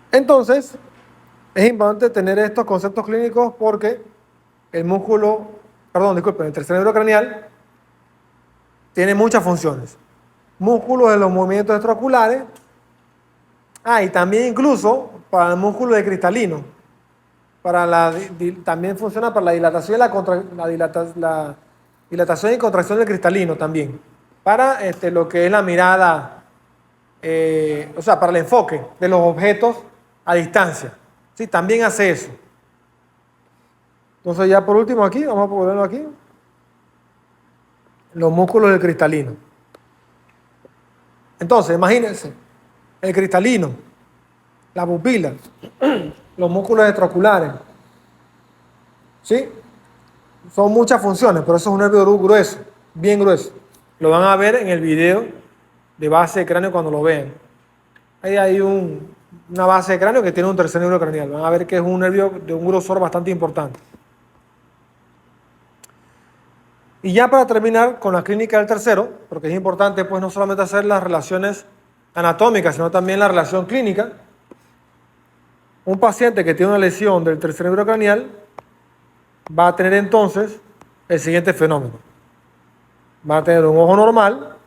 Entonces, es importante tener estos conceptos clínicos porque el tercer cerebro craneal tiene muchas funciones. Músculos de los movimientos extraoculares. Y también incluso para el músculo de cristalino. También funciona para la dilatación la dilatación y contracción del cristalino también. Para lo que es la mirada, para el enfoque de los objetos a distancia. Sí, también hace eso. Entonces ya por último aquí, vamos a ponerlo aquí. Los músculos del cristalino. Entonces, imagínense, el cristalino, la pupila, los músculos extraoculares, ¿sí? Son muchas funciones, pero eso es un nervio grueso, bien grueso. Lo van a ver en el video de base de cráneo cuando lo vean. Ahí hay una base de cráneo que tiene un tercer nervio craneal. Van a ver que es un nervio de un grosor bastante importante. Y ya para terminar con la clínica del tercero, porque es importante pues no solamente hacer las relaciones anatómicas, sino también la relación clínica. Un paciente que tiene una lesión del tercer nervio craneal va a tener entonces el siguiente fenómeno. Va a tener un ojo normal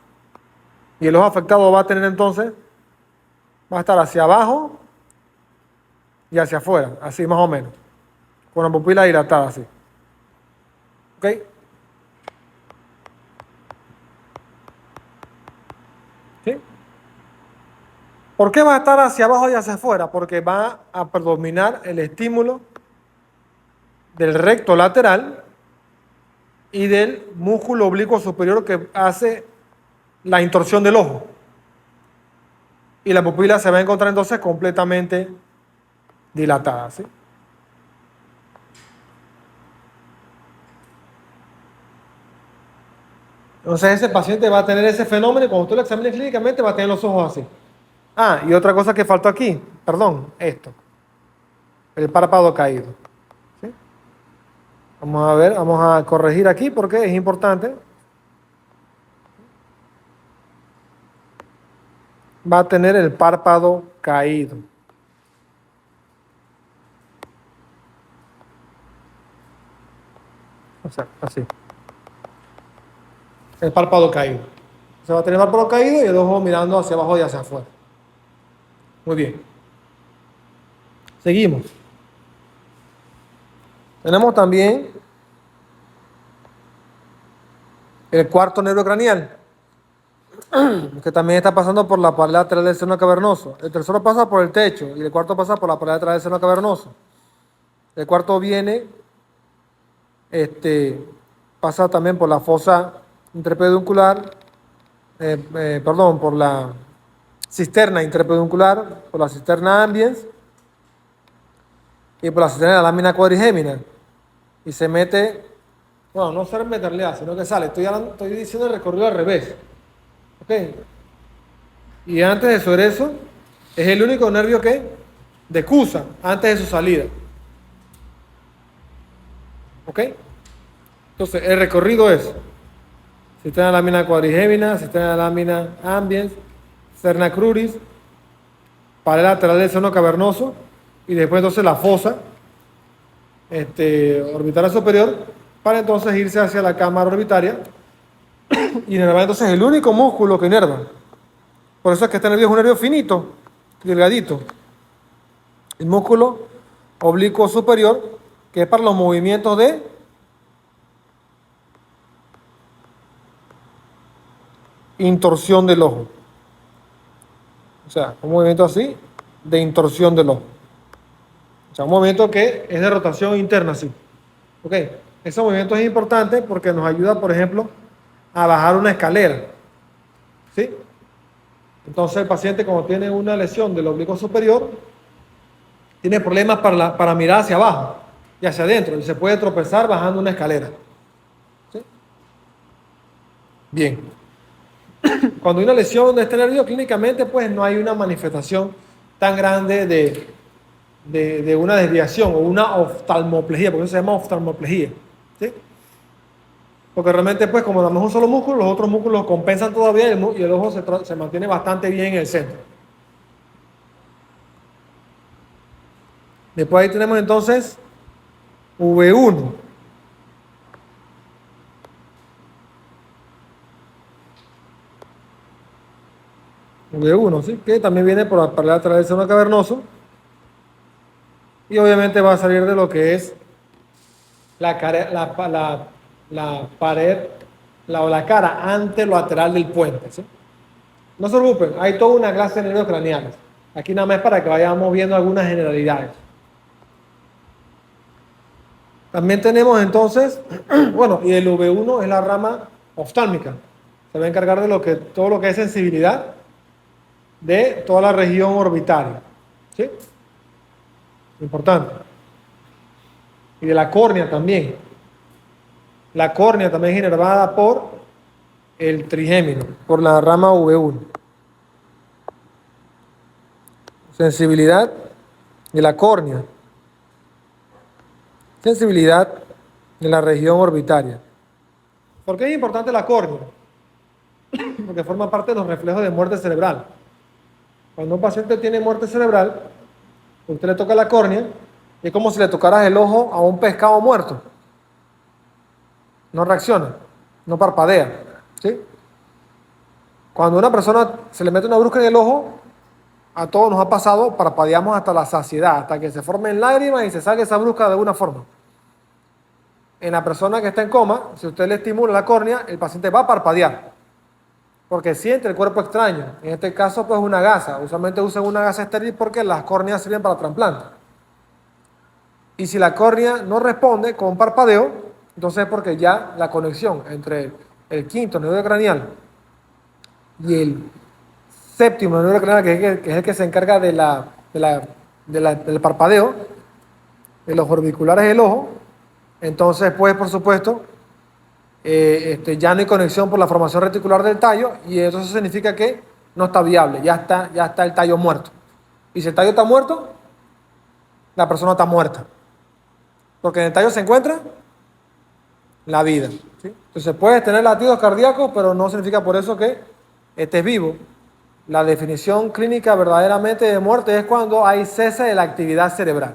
y el ojo afectado va a tener entonces, va a estar hacia abajo y hacia afuera, así más o menos, con la pupila dilatada así. ¿Ok? ¿Sí? ¿Por qué va a estar hacia abajo y hacia afuera? Porque va a predominar el estímulo del recto lateral y del músculo oblicuo superior que hace la intorsión del ojo. Y la pupila se va a encontrar entonces completamente dilatada, ¿sí? Entonces ese paciente va a tener ese fenómeno y cuando usted lo examine clínicamente va a tener los ojos así. Y otra cosa que faltó aquí, perdón, esto. El párpado caído. ¿Sí? Vamos a ver, vamos a corregir aquí porque es importante. Va a tener el párpado caído. O sea, así. El párpado caído. Se va a tener el párpado caído y el ojo mirando hacia abajo y hacia afuera. Muy bien. Seguimos. Tenemos también el cuarto nervio craneal, que también está pasando por la pared lateral del seno cavernoso. El tercero pasa por el techo y el cuarto pasa por la pared lateral del seno cavernoso. El cuarto viene, pasa también por la fosa interpeduncular, por la cisterna interpeduncular, por la cisterna ambiens y por la cisterna de la lámina cuadrigémina. Y se mete, bueno, no se mete en realidad, sino que sale. Estoy diciendo el recorrido al revés. ¿Ok? Y antes de su egreso, es el único nervio que decusa antes de su salida. ¿Ok? Entonces, el recorrido es cisterna de la lámina cuadrigémina, cisterna de la lámina ambiens, cisterna cruris, pared lateral del seno cavernoso, y después entonces la fosa orbital superior, para entonces irse hacia la cámara orbitaria y inervar entonces el único músculo que inerva. Por eso es que este nervio es un nervio finito, delgadito. El músculo oblicuo superior, que es para los movimientos de intorsión del ojo. O sea, un movimiento así de intorsión del ojo. O sea, un movimiento que es de rotación interna, así. ¿Ok? Ese movimiento es importante porque nos ayuda, por ejemplo, a bajar una escalera. ¿Sí? Entonces el paciente, cuando tiene una lesión del oblicuo superior, tiene problemas para mirar hacia abajo y hacia adentro, y se puede tropezar bajando una escalera. ¿Sí? Bien. Cuando hay una lesión de este nervio, clínicamente, pues no hay una manifestación tan grande de una desviación o una oftalmoplejía, porque eso se llama oftalmoplejía. ¿Sí? Porque realmente, pues, como damos un solo músculo, los otros músculos compensan todavía y el ojo se mantiene bastante bien en el centro. Después ahí tenemos entonces V1. V1, ¿sí? Que también viene por la pared lateral del seno cavernoso. Y obviamente va a salir de lo que es la pared o la cara anterolateral del puente. ¿Sí? No se preocupen, hay toda una clase de nervios craneales. Aquí nada más es para que vayamos viendo algunas generalidades. También tenemos entonces, bueno, y el V1 es la rama oftálmica. Se va a encargar de todo lo que es sensibilidad de toda la región orbitaria. ¿Sí? Importante. Y de la córnea también. La córnea también es inervada por el trigémino, por la rama V1. Sensibilidad de la córnea. Sensibilidad de la región orbitaria. ¿Por qué es importante la córnea? Porque forma parte de los reflejos de muerte cerebral. Cuando un paciente tiene muerte cerebral, usted le toca la córnea y es como si le tocaras el ojo a un pescado muerto. No reacciona, no parpadea. ¿Sí? Cuando a una persona se le mete una brusca en el ojo, a todos nos ha pasado, parpadeamos hasta la saciedad, hasta que se formen lágrimas y se salga esa brusca de alguna forma. En la persona que está en coma, si usted le estimula la córnea, el paciente va a parpadear, porque siente el cuerpo extraño. En este caso, pues una gasa. Usualmente usan una gasa estéril porque las córneas sirven para trasplante. Y si la córnea no responde con parpadeo, entonces es porque ya la conexión entre el quinto nervio craneal y el séptimo nervio craneal, que es el que se encarga del parpadeo, de los orbiculares del ojo, entonces pues por supuesto ya no hay conexión por la formación reticular del tallo y eso significa que no está viable, ya está el tallo muerto. Y si el tallo está muerto, la persona está muerta. Porque en el tallo se encuentra la vida. ¿Sí? Entonces puedes tener latidos cardíacos, pero no significa por eso que estés vivo. La definición clínica verdaderamente de muerte es cuando hay cese de la actividad cerebral.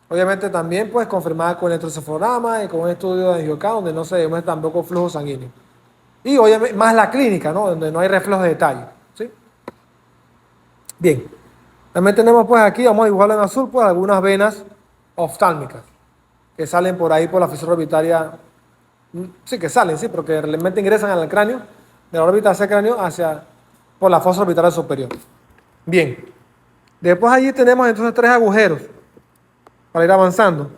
Obviamente también pues confirmada con electroencefalograma y con un estudio de angiograma donde no se demuestra tampoco flujo sanguíneo. Y obviamente más la clínica, ¿no? Donde no hay reflejos de detalle. ¿Sí? Bien. También tenemos pues aquí, vamos a dibujarlo en azul, pues algunas venas oftálmicas que salen por ahí por la fisura orbitaria. Sí, que salen, sí, porque realmente ingresan al cráneo, de la órbita hacia el cráneo, por la fosa orbitaria superior. Bien. Después allí tenemos entonces 3 agujeros para ir avanzando.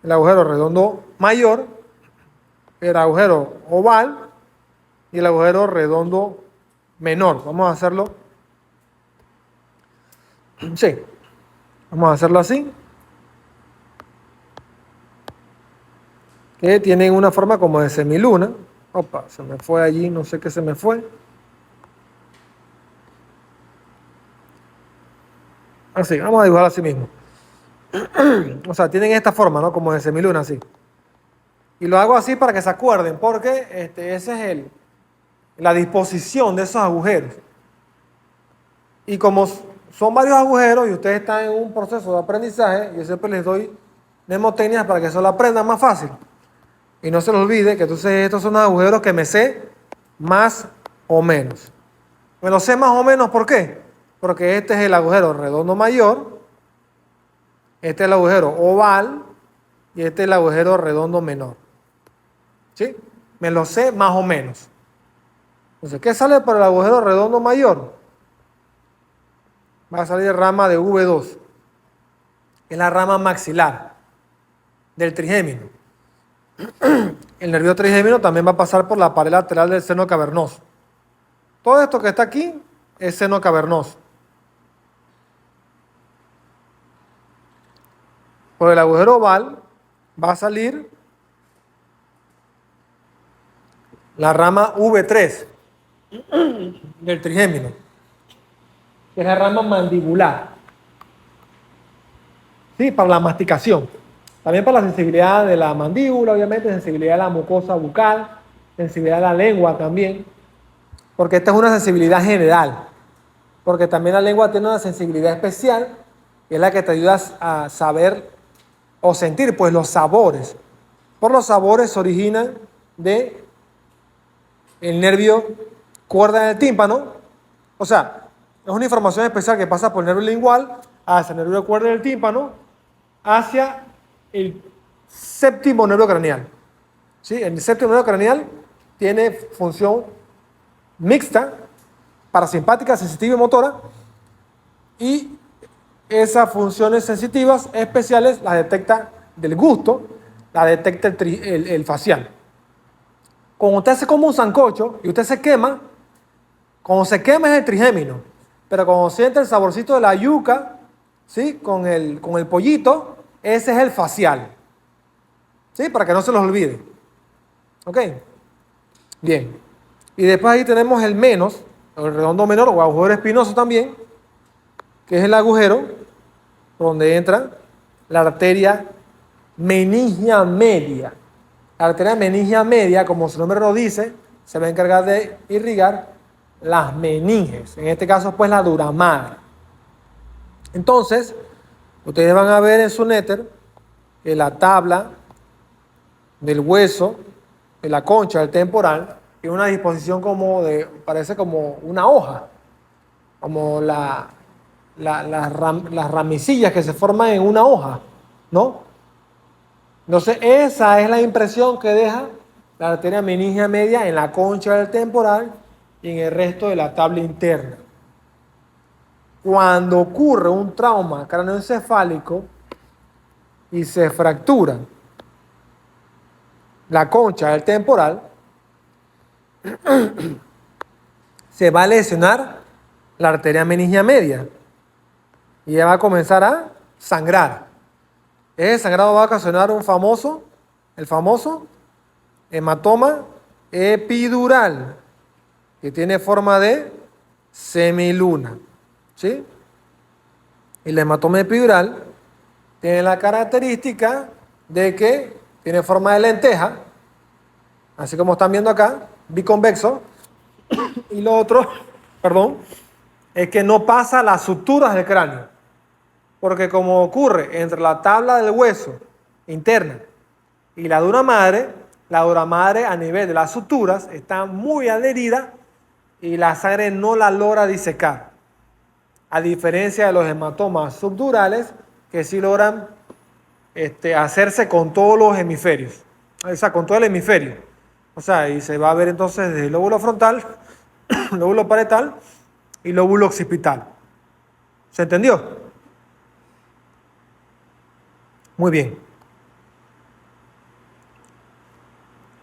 El agujero redondo mayor, el agujero oval y el agujero redondo menor. Vamos a hacerlo. Sí. Vamos a hacerlo así. Que tienen una forma como de semiluna. Opa, se me fue allí, no sé qué se me fue. Así, vamos a dibujar así mismo. O sea, tienen esta forma, ¿no? Como de semiluna, así. Y lo hago así para que se acuerden, porque esa es la disposición de esos agujeros. Y como son varios agujeros y ustedes están en un proceso de aprendizaje, yo siempre les doy mnemotecnias para que eso lo aprendan más fácil. Y no se les olvide que entonces estos son los agujeros que me sé más o menos. Me lo sé más o menos, ¿por qué? Porque este es el agujero redondo mayor, este es el agujero oval y este es el agujero redondo menor. ¿Sí? Me lo sé más o menos. Entonces, ¿qué sale para el agujero redondo mayor? Va a salir rama de V2. Es la rama maxilar del trigémino. El nervio trigémino también va a pasar por la pared lateral del seno cavernoso. Todo esto que está aquí es seno cavernoso. Por el agujero oval va a salir la rama V3 del trigémino, que es la rama mandibular. Sí, para la masticación. También para la sensibilidad de la mandíbula, obviamente, sensibilidad de la mucosa bucal, sensibilidad de la lengua también, porque esta es una sensibilidad general, porque también la lengua tiene una sensibilidad especial, que es la que te ayuda a saber o sentir, pues, los sabores. Por los sabores se originan de el nervio cuerda del tímpano, o sea, es una información especial que pasa por el nervio lingual hacia el nervio cuerda del tímpano, hacia el séptimo nervio craneal. ¿Sí? El séptimo nervio craneal tiene función mixta, parasimpática, sensitiva y motora, y esas funciones sensitivas especiales las detecta del gusto, las detecta el facial. Cuando usted se come un sancocho y usted se quema, cuando se quema es el trigémino, pero cuando siente el saborcito de la yuca, ¿sí? Con el pollito, ese es el facial. ¿Sí? Para que no se los olvide. ¿Ok? Bien. Y después ahí tenemos el menos, el redondo menor o agujero espinoso también, que es el agujero donde entra la arteria meningia media. La arteria meningia media, como su nombre lo dice, se va a encargar de irrigar las meninges, en este caso pues la dura madre. Entonces, ustedes van a ver en su néter que la tabla del hueso, de la concha del temporal, tiene una disposición como parece como una hoja, como las ramicillas que se forman en una hoja, ¿no? Entonces, esa es la impresión que deja la arteria meningia media en la concha del temporal y en el resto de la tabla interna. Cuando ocurre un trauma cráneoencefálico y se fractura la concha del temporal, se va a lesionar la arteria meningia media y ella va a comenzar a sangrar. Ese sangrado va a ocasionar el famoso hematoma epidural, que tiene forma de semiluna. ¿Sí? Y el hematoma epidural tiene la característica de que tiene forma de lenteja, así como están viendo acá, biconvexo. Y lo otro, perdón, es que no pasa las suturas del cráneo. Porque como ocurre entre la tabla del hueso interna y la dura madre a nivel de las suturas está muy adherida y la sangre no la logra disecar. A diferencia de los hematomas subdurales que sí logran hacerse con todos los hemisferios. O sea, con todo el hemisferio. O sea, y se va a ver entonces desde el lóbulo frontal, lóbulo parietal y lóbulo occipital. ¿Se entendió? Muy bien.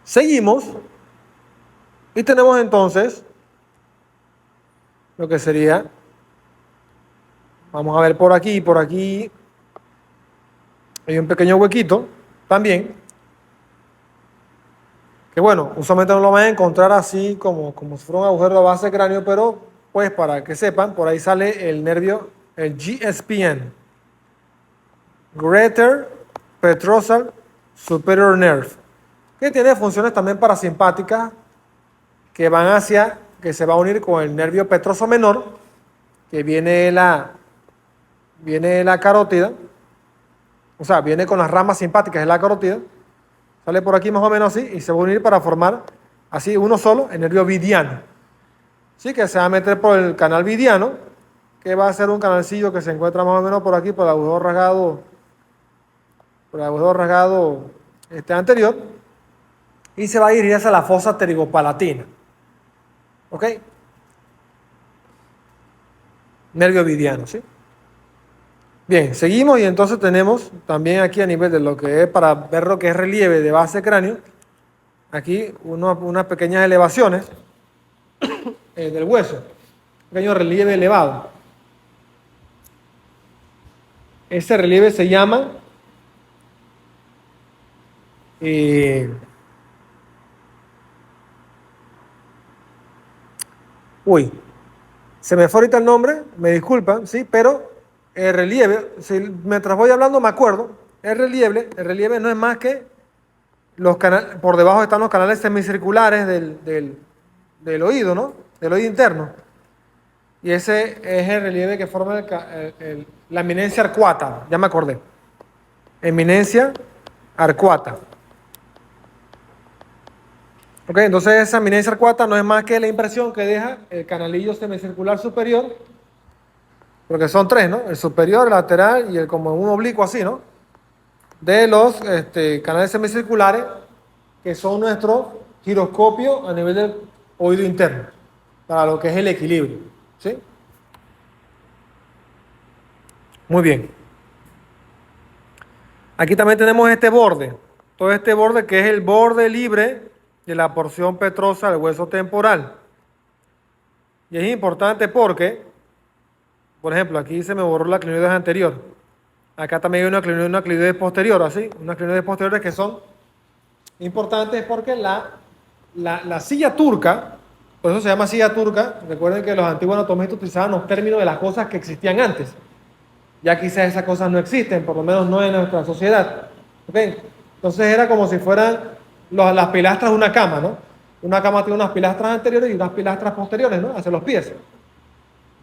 Seguimos y tenemos entonces lo que sería, vamos a ver por aquí hay un pequeño huequito también, que bueno, usualmente no lo van a encontrar así como si fuera un agujero de base de cráneo, pero pues para que sepan, por ahí sale el nervio, el GSPN, Greater Petrosal Superior Nerve, que tiene funciones también parasimpáticas que van hacia, que se va a unir con el nervio petroso menor, que viene de la carótida, o sea, viene con las ramas simpáticas de la carótida, sale por aquí más o menos así y se va a unir para formar así uno solo, el nervio vidiano. Sí, que se va a meter por el canal vidiano, que va a ser un canalcillo que se encuentra más o menos por aquí, por el agujero rasgado anterior, y se va a dirigir hacia la fosa pterigopalatina. ¿Ok? Nervio vidiano, ¿sí? Bien, seguimos y entonces tenemos también aquí a nivel de lo que es para ver lo que es relieve de base cráneo, aquí unas pequeñas elevaciones del hueso, pequeño relieve elevado. Ese relieve se llama se me fue ahorita el nombre, me disculpan, sí, pero el relieve, si mientras voy hablando me acuerdo, el relieve no es más que los canales, por debajo están los canales semicirculares del oído, ¿no? Del oído interno. Y ese es el relieve que forma la eminencia arcuata, ya me acordé. Eminencia arcuata. Ok, entonces esa eminencia arcuata no es más que la impresión que deja el canalillo semicircular superior, porque son tres, ¿no? El superior, el lateral y el como un oblicuo así, ¿no? De los canales semicirculares, que son nuestro giroscopio a nivel del oído interno, para lo que es el equilibrio, ¿sí? Muy bien. Aquí también tenemos este borde, todo este borde que es el borde libre de la porción petrosa del hueso temporal. Y es importante porque, por ejemplo, aquí se me borró la clinoides anterior. Acá también hay una clinoides posterior, así, unas clinoides posteriores que son importantes porque la silla turca, por eso se llama silla turca, recuerden que los antiguos anatomistas utilizaban los términos de las cosas que existían antes. Ya quizás esas cosas no existen, por lo menos no en nuestra sociedad. ¿Okay? Entonces era como si fueran las pilastras de una cama, ¿no? Una cama tiene unas pilastras anteriores y unas pilastras posteriores, ¿no? Hacia los pies.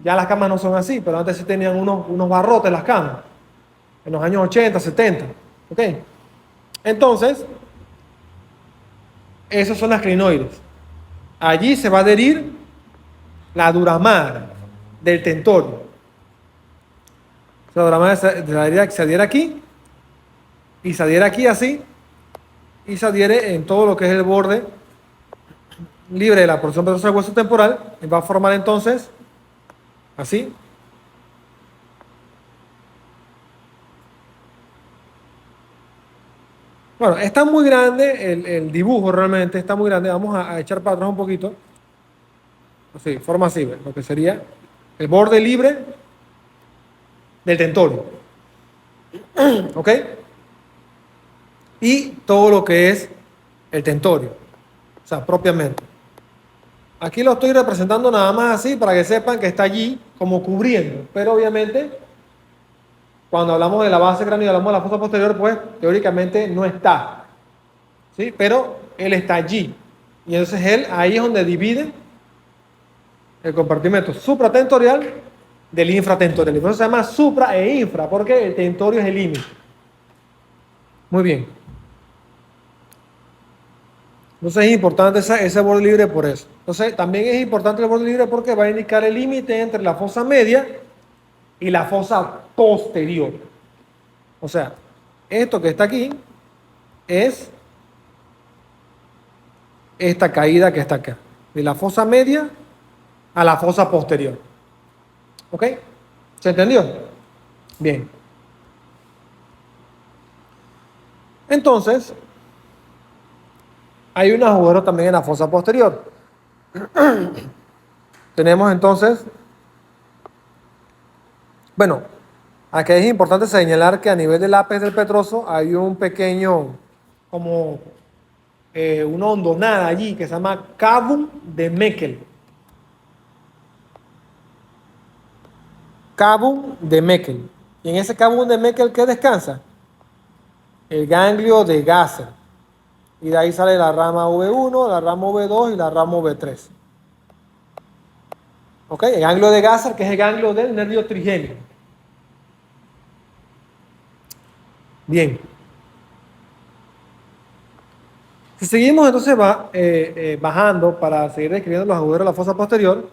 Ya las camas no son así, pero antes sí tenían unos barrotes las camas, en los años 80, 70. ¿Ok? Entonces, esas son las clinoides. Allí se va a adherir la duramar del tentorio. La duramar se adhiere aquí y se adhiere aquí así y se adhiere en todo lo que es el borde libre de la porción petrosa del hueso temporal y va a formar entonces así. Bueno, está muy grande el dibujo, realmente está muy grande. Vamos a echar para atrás un poquito. Así, forma así, lo que sería el borde libre del tentorio. ¿Ok? Y todo lo que es el tentorio. O sea, propiamente. Aquí lo estoy representando nada más así para que sepan que está allí como cubriendo. Pero obviamente, cuando hablamos de la base cráneo y hablamos de la fosa posterior, pues teóricamente no está. ¿Sí? Pero él está allí. Y entonces él, ahí es donde divide el compartimento supratentorial del infratentorial. Entonces se llama supra e infra, porque el tentorio es el límite. Muy bien. Entonces es importante ese borde libre por eso. Entonces también es importante el borde libre porque va a indicar el límite entre la fosa media y la fosa posterior. O sea, esto que está aquí es esta caída que está acá. De la fosa media a la fosa posterior. ¿Ok? ¿Se entendió? Bien. Entonces, hay un agujero también en la fosa posterior. Tenemos entonces Bueno, aquí es importante señalar que a nivel del ápex del petroso hay un pequeño, como una hondonada allí que se llama Cavum de Meckel. Cavum de Meckel. Y en ese Cavum de Meckel, ¿qué descansa? El ganglio de Gasser. Y de ahí sale la rama V1, la rama V2 y la rama V3. ¿Ok? El ganglio de Gasser, que es el ganglio del nervio trigémino. Bien. Si seguimos entonces bajando para seguir describiendo los agujeros de la fosa posterior,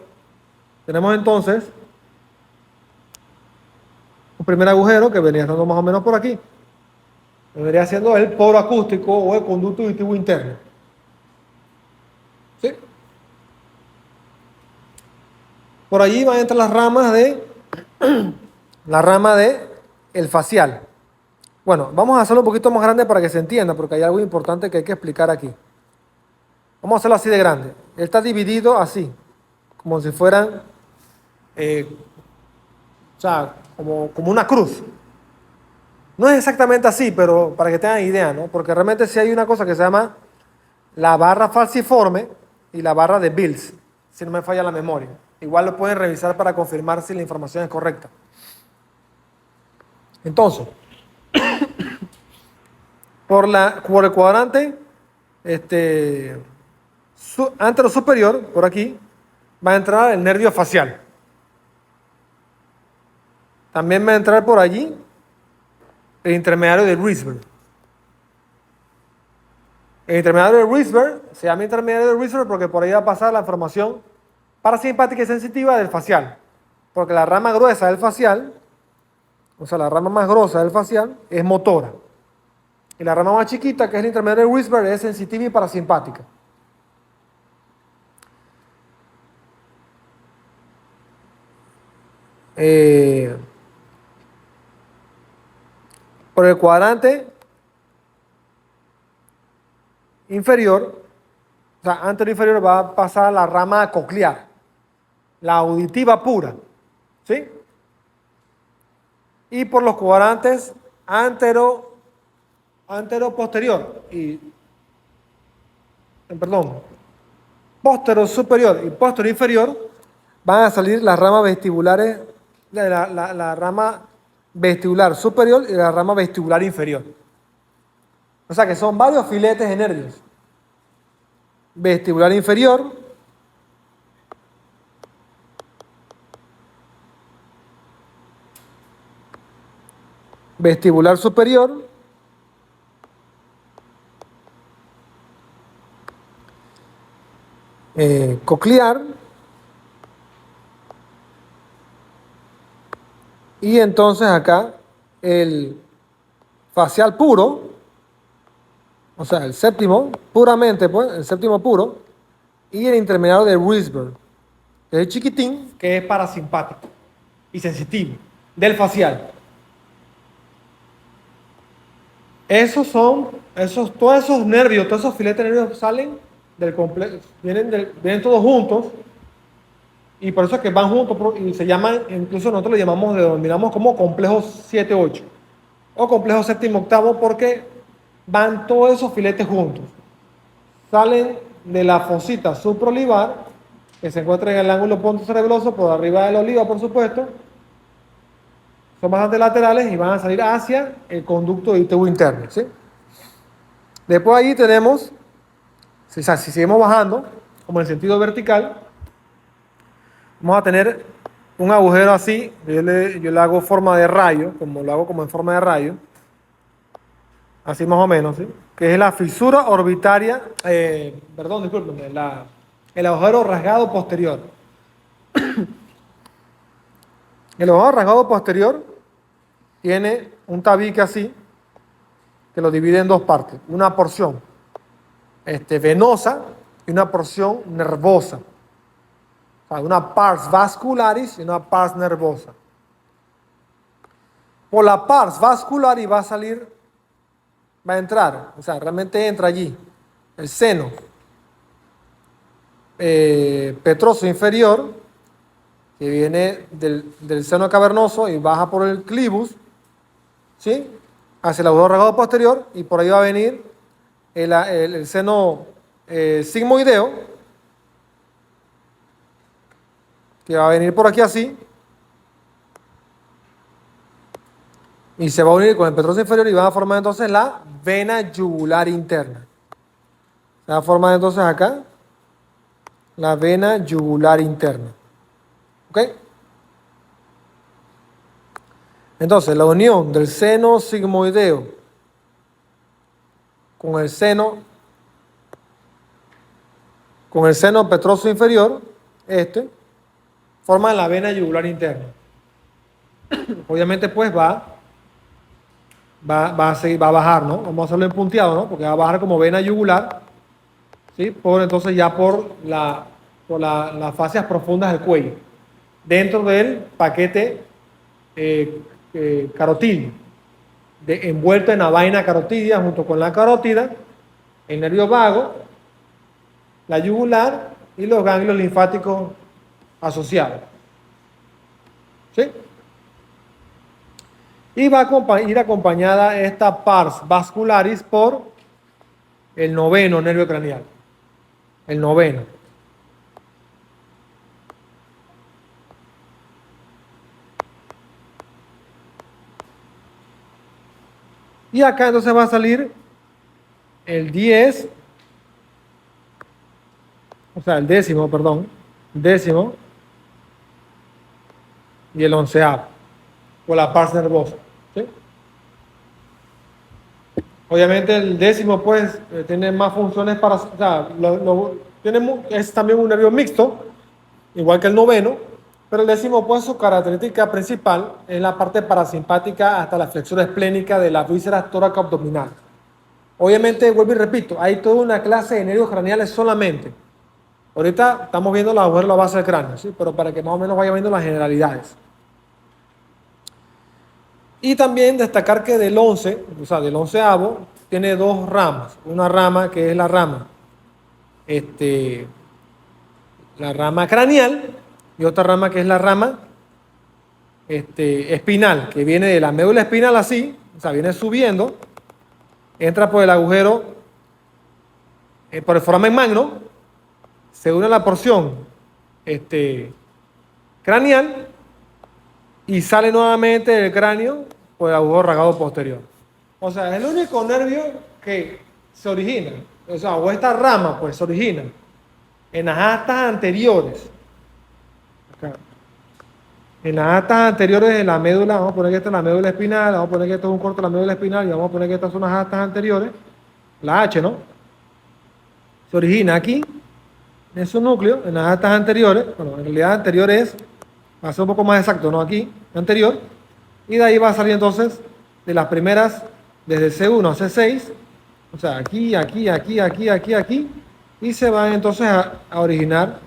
tenemos entonces un primer agujero que venía estando más o menos por aquí. Vendría siendo el poro acústico o el conducto auditivo interno. ¿Sí? Por allí van a entrar las ramas de la rama de el facial. Bueno, vamos a hacerlo un poquito más grande para que se entienda, porque hay algo importante que hay que explicar aquí. Vamos a hacerlo así de grande. Él está dividido así, como si fueran, o sea, como una cruz. No es exactamente así, pero para que tengan idea, ¿no? Porque realmente sí hay una cosa que se llama la barra falciforme y la barra de Bills, si no me falla la memoria. Igual lo pueden revisar para confirmar si la información es correcta. Entonces, por el cuadrante antero superior, por aquí, va a entrar el nervio facial. También va a entrar por allí el intermediario de Rysberg. El intermediario de Rysberg se llama intermediario de Rysberg porque por ahí va a pasar la información parasimpática y sensitiva del facial. Porque la rama gruesa del facial, o sea, la rama más gruesa del facial, es motora. Y la rama más chiquita, que es el intermediario de Rysberg, es sensitiva y parasimpática. Por el cuadrante inferior, o sea, anterior inferior, va a pasar la rama coclear, la auditiva pura, ¿sí? Y por los cuadrantes posterior y, perdón, posterior superior y posterior inferior, van a salir las ramas vestibulares, la rama vestibular superior y la rama vestibular inferior. O sea que son varios filetes de nervios. Vestibular inferior, vestibular superior, coclear, y entonces acá el facial puro, o sea, el séptimo, puramente, pues, el séptimo puro, y el intermediario de Rysberg, que es el chiquitín, que es parasimpático y sensitivo, del facial. Todos esos nervios, todos esos filetes de nervios salen del complejo, vienen todos juntos, y por eso es que van juntos, y se llaman, incluso nosotros le denominamos como complejo 7-8, o complejo séptimo octavo, porque van todos esos filetes juntos. Salen de la fosita supraolivar, que se encuentra en el ángulo pontocerebroso, por arriba de la oliva, por supuesto. Son bastante laterales y van a salir hacia el conducto auditivo interno, ¿sí? Después ahí tenemos, si seguimos bajando, como en sentido vertical, vamos a tener un agujero así. Yo le hago forma de rayo, como lo hago como en forma de rayo, así más o menos, ¿sí? Que es la fisura orbitaria, perdón, discúlpenme, el agujero rasgado posterior. El agujero rasgado posterior tiene un tabique así, que lo divide en dos partes. Una porción venosa y una porción nervosa. O sea, una pars vascularis y una pars nervosa. Por la pars vascularis va a entrar, o sea, realmente entra allí el seno petroso inferior que viene del seno cavernoso y baja por el clivus, ¿sí? Hacia el agujero rasgado posterior, y por ahí va a venir el seno sigmoideo, que va a venir por aquí así, y se va a unir con el petroso inferior y van a formar entonces la vena yugular interna. Se va a formar entonces acá la vena yugular interna. ¿Ok? Entonces, la unión del seno sigmoideo con el seno petroso inferior, forma la vena yugular interna. Obviamente, pues va a bajar, ¿no? Vamos a hacerlo en punteado, ¿no? Porque va a bajar como vena yugular, ¿sí? Entonces ya por las fascias profundas del cuello, dentro del paquete carotídeo, envuelto en la vaina carotidia junto con la carótida, el nervio vago, la yugular y los ganglios linfáticos asociados. ¿Sí? Y va a ir acompañada esta pars vascularis por el noveno nervio craneal. El noveno. Y acá entonces va a salir el 10, o sea, el décimo, perdón, décimo y el onceavo, por la pars nervosa. ¿Sí? Obviamente el décimo, pues, tiene más funciones para, o sea, es también un nervio mixto, igual que el noveno, pero el décimo, pues, su característica principal es la parte parasimpática hasta la flexión esplénica de la víscera tóraco-abdominal. Obviamente, vuelvo y repito, hay toda una clase de nervios craneales solamente. Ahorita estamos viendo la agujero, la base del cráneo, ¿sí? Pero para que más o menos vaya viendo las generalidades. Y también destacar que del 11, o sea, del onceavo, tiene dos ramas. Una rama que es la rama craneal, y otra rama que es la rama espinal, que viene de la médula espinal así, o sea, viene subiendo, entra por el agujero, por el foramen magno, se une a la porción craneal y sale nuevamente del cráneo por el agujero rasgado posterior. O sea, es el único nervio que se origina, o sea, o esta rama pues se origina en las astas anteriores. Acá. En las astas anteriores de la médula, vamos a poner que esta es la médula espinal, vamos a poner que esto es un corte de la médula espinal y vamos a poner que estas son las astas anteriores, la H, ¿no? Se origina aquí, en su núcleo, en las astas anteriores, bueno, en realidad anterior va a ser un poco más exacto, ¿no? Aquí, anterior, y de ahí va a salir entonces de las primeras, desde C1 a C6, o sea, aquí, aquí, aquí, aquí, aquí, aquí, y se van entonces a originar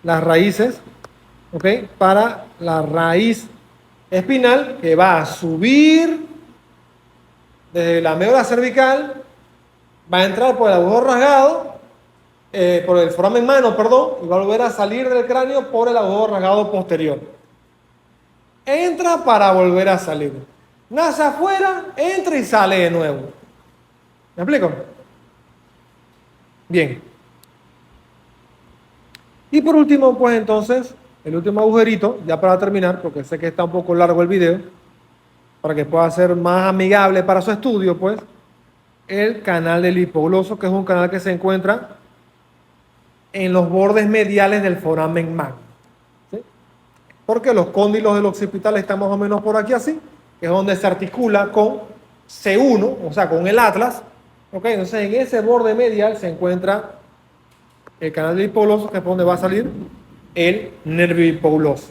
las raíces, ¿ok? Para la raíz espinal que va a subir desde la médula cervical, va a entrar por el agujero rasgado, por el foramen magno, perdón, y va a volver a salir del cráneo por el agujero rasgado posterior. Entra para volver a salir. Nace afuera, entra y sale de nuevo. ¿Me explico? Bien. Y por último, pues entonces, el último agujerito, ya para terminar, porque sé que está un poco largo el video, para que pueda ser más amigable para su estudio, pues, el canal del hipogloso, que es un canal que se encuentra en los bordes mediales del foramen magno. ¿Sí? Porque los cóndilos del occipital están más o menos por aquí así, que es donde se articula con C1, o sea, con el atlas. ¿Ok? Entonces, en ese borde medial se encuentra el canal del hipogloso, que es por donde va a salir el nervio hipogloso,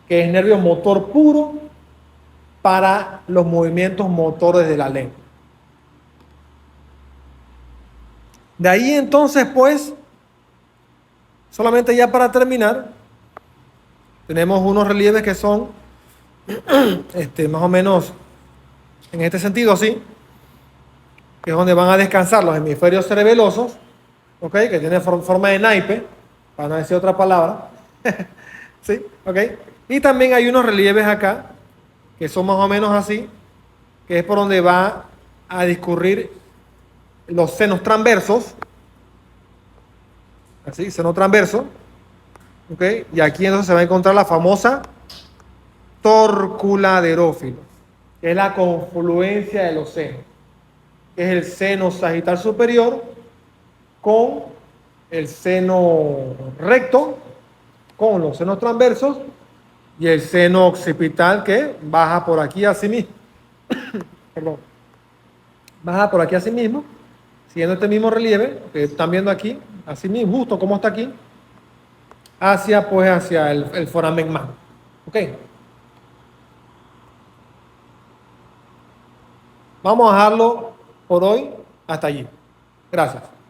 que es nervio motor puro para los movimientos motores de la lengua. De ahí entonces, pues, solamente ya para terminar, tenemos unos relieves que son más o menos en este sentido así, que es donde van a descansar los hemisferios cerebelosos, ¿ok? Que tiene forma de naipe, para no decir otra palabra, ¿Sí? ¿Ok? Y también hay unos relieves acá, que son más o menos así, que es por donde va a discurrir los senos transversos, así, seno transverso, ¿ok? Y aquí entonces se va a encontrar la famosa torculaderófilo, que es la confluencia de los senos, que es el seno sagital superior con el seno recto, con los senos transversos, y el seno occipital que baja por aquí así mismo. Perdón. Baja por aquí así mismo, siguiendo este mismo relieve que están viendo aquí, así mismo, justo como está aquí, hacia pues hacia el foramen magno. ¿Ok? Vamos a dejarlo por hoy hasta allí. Gracias.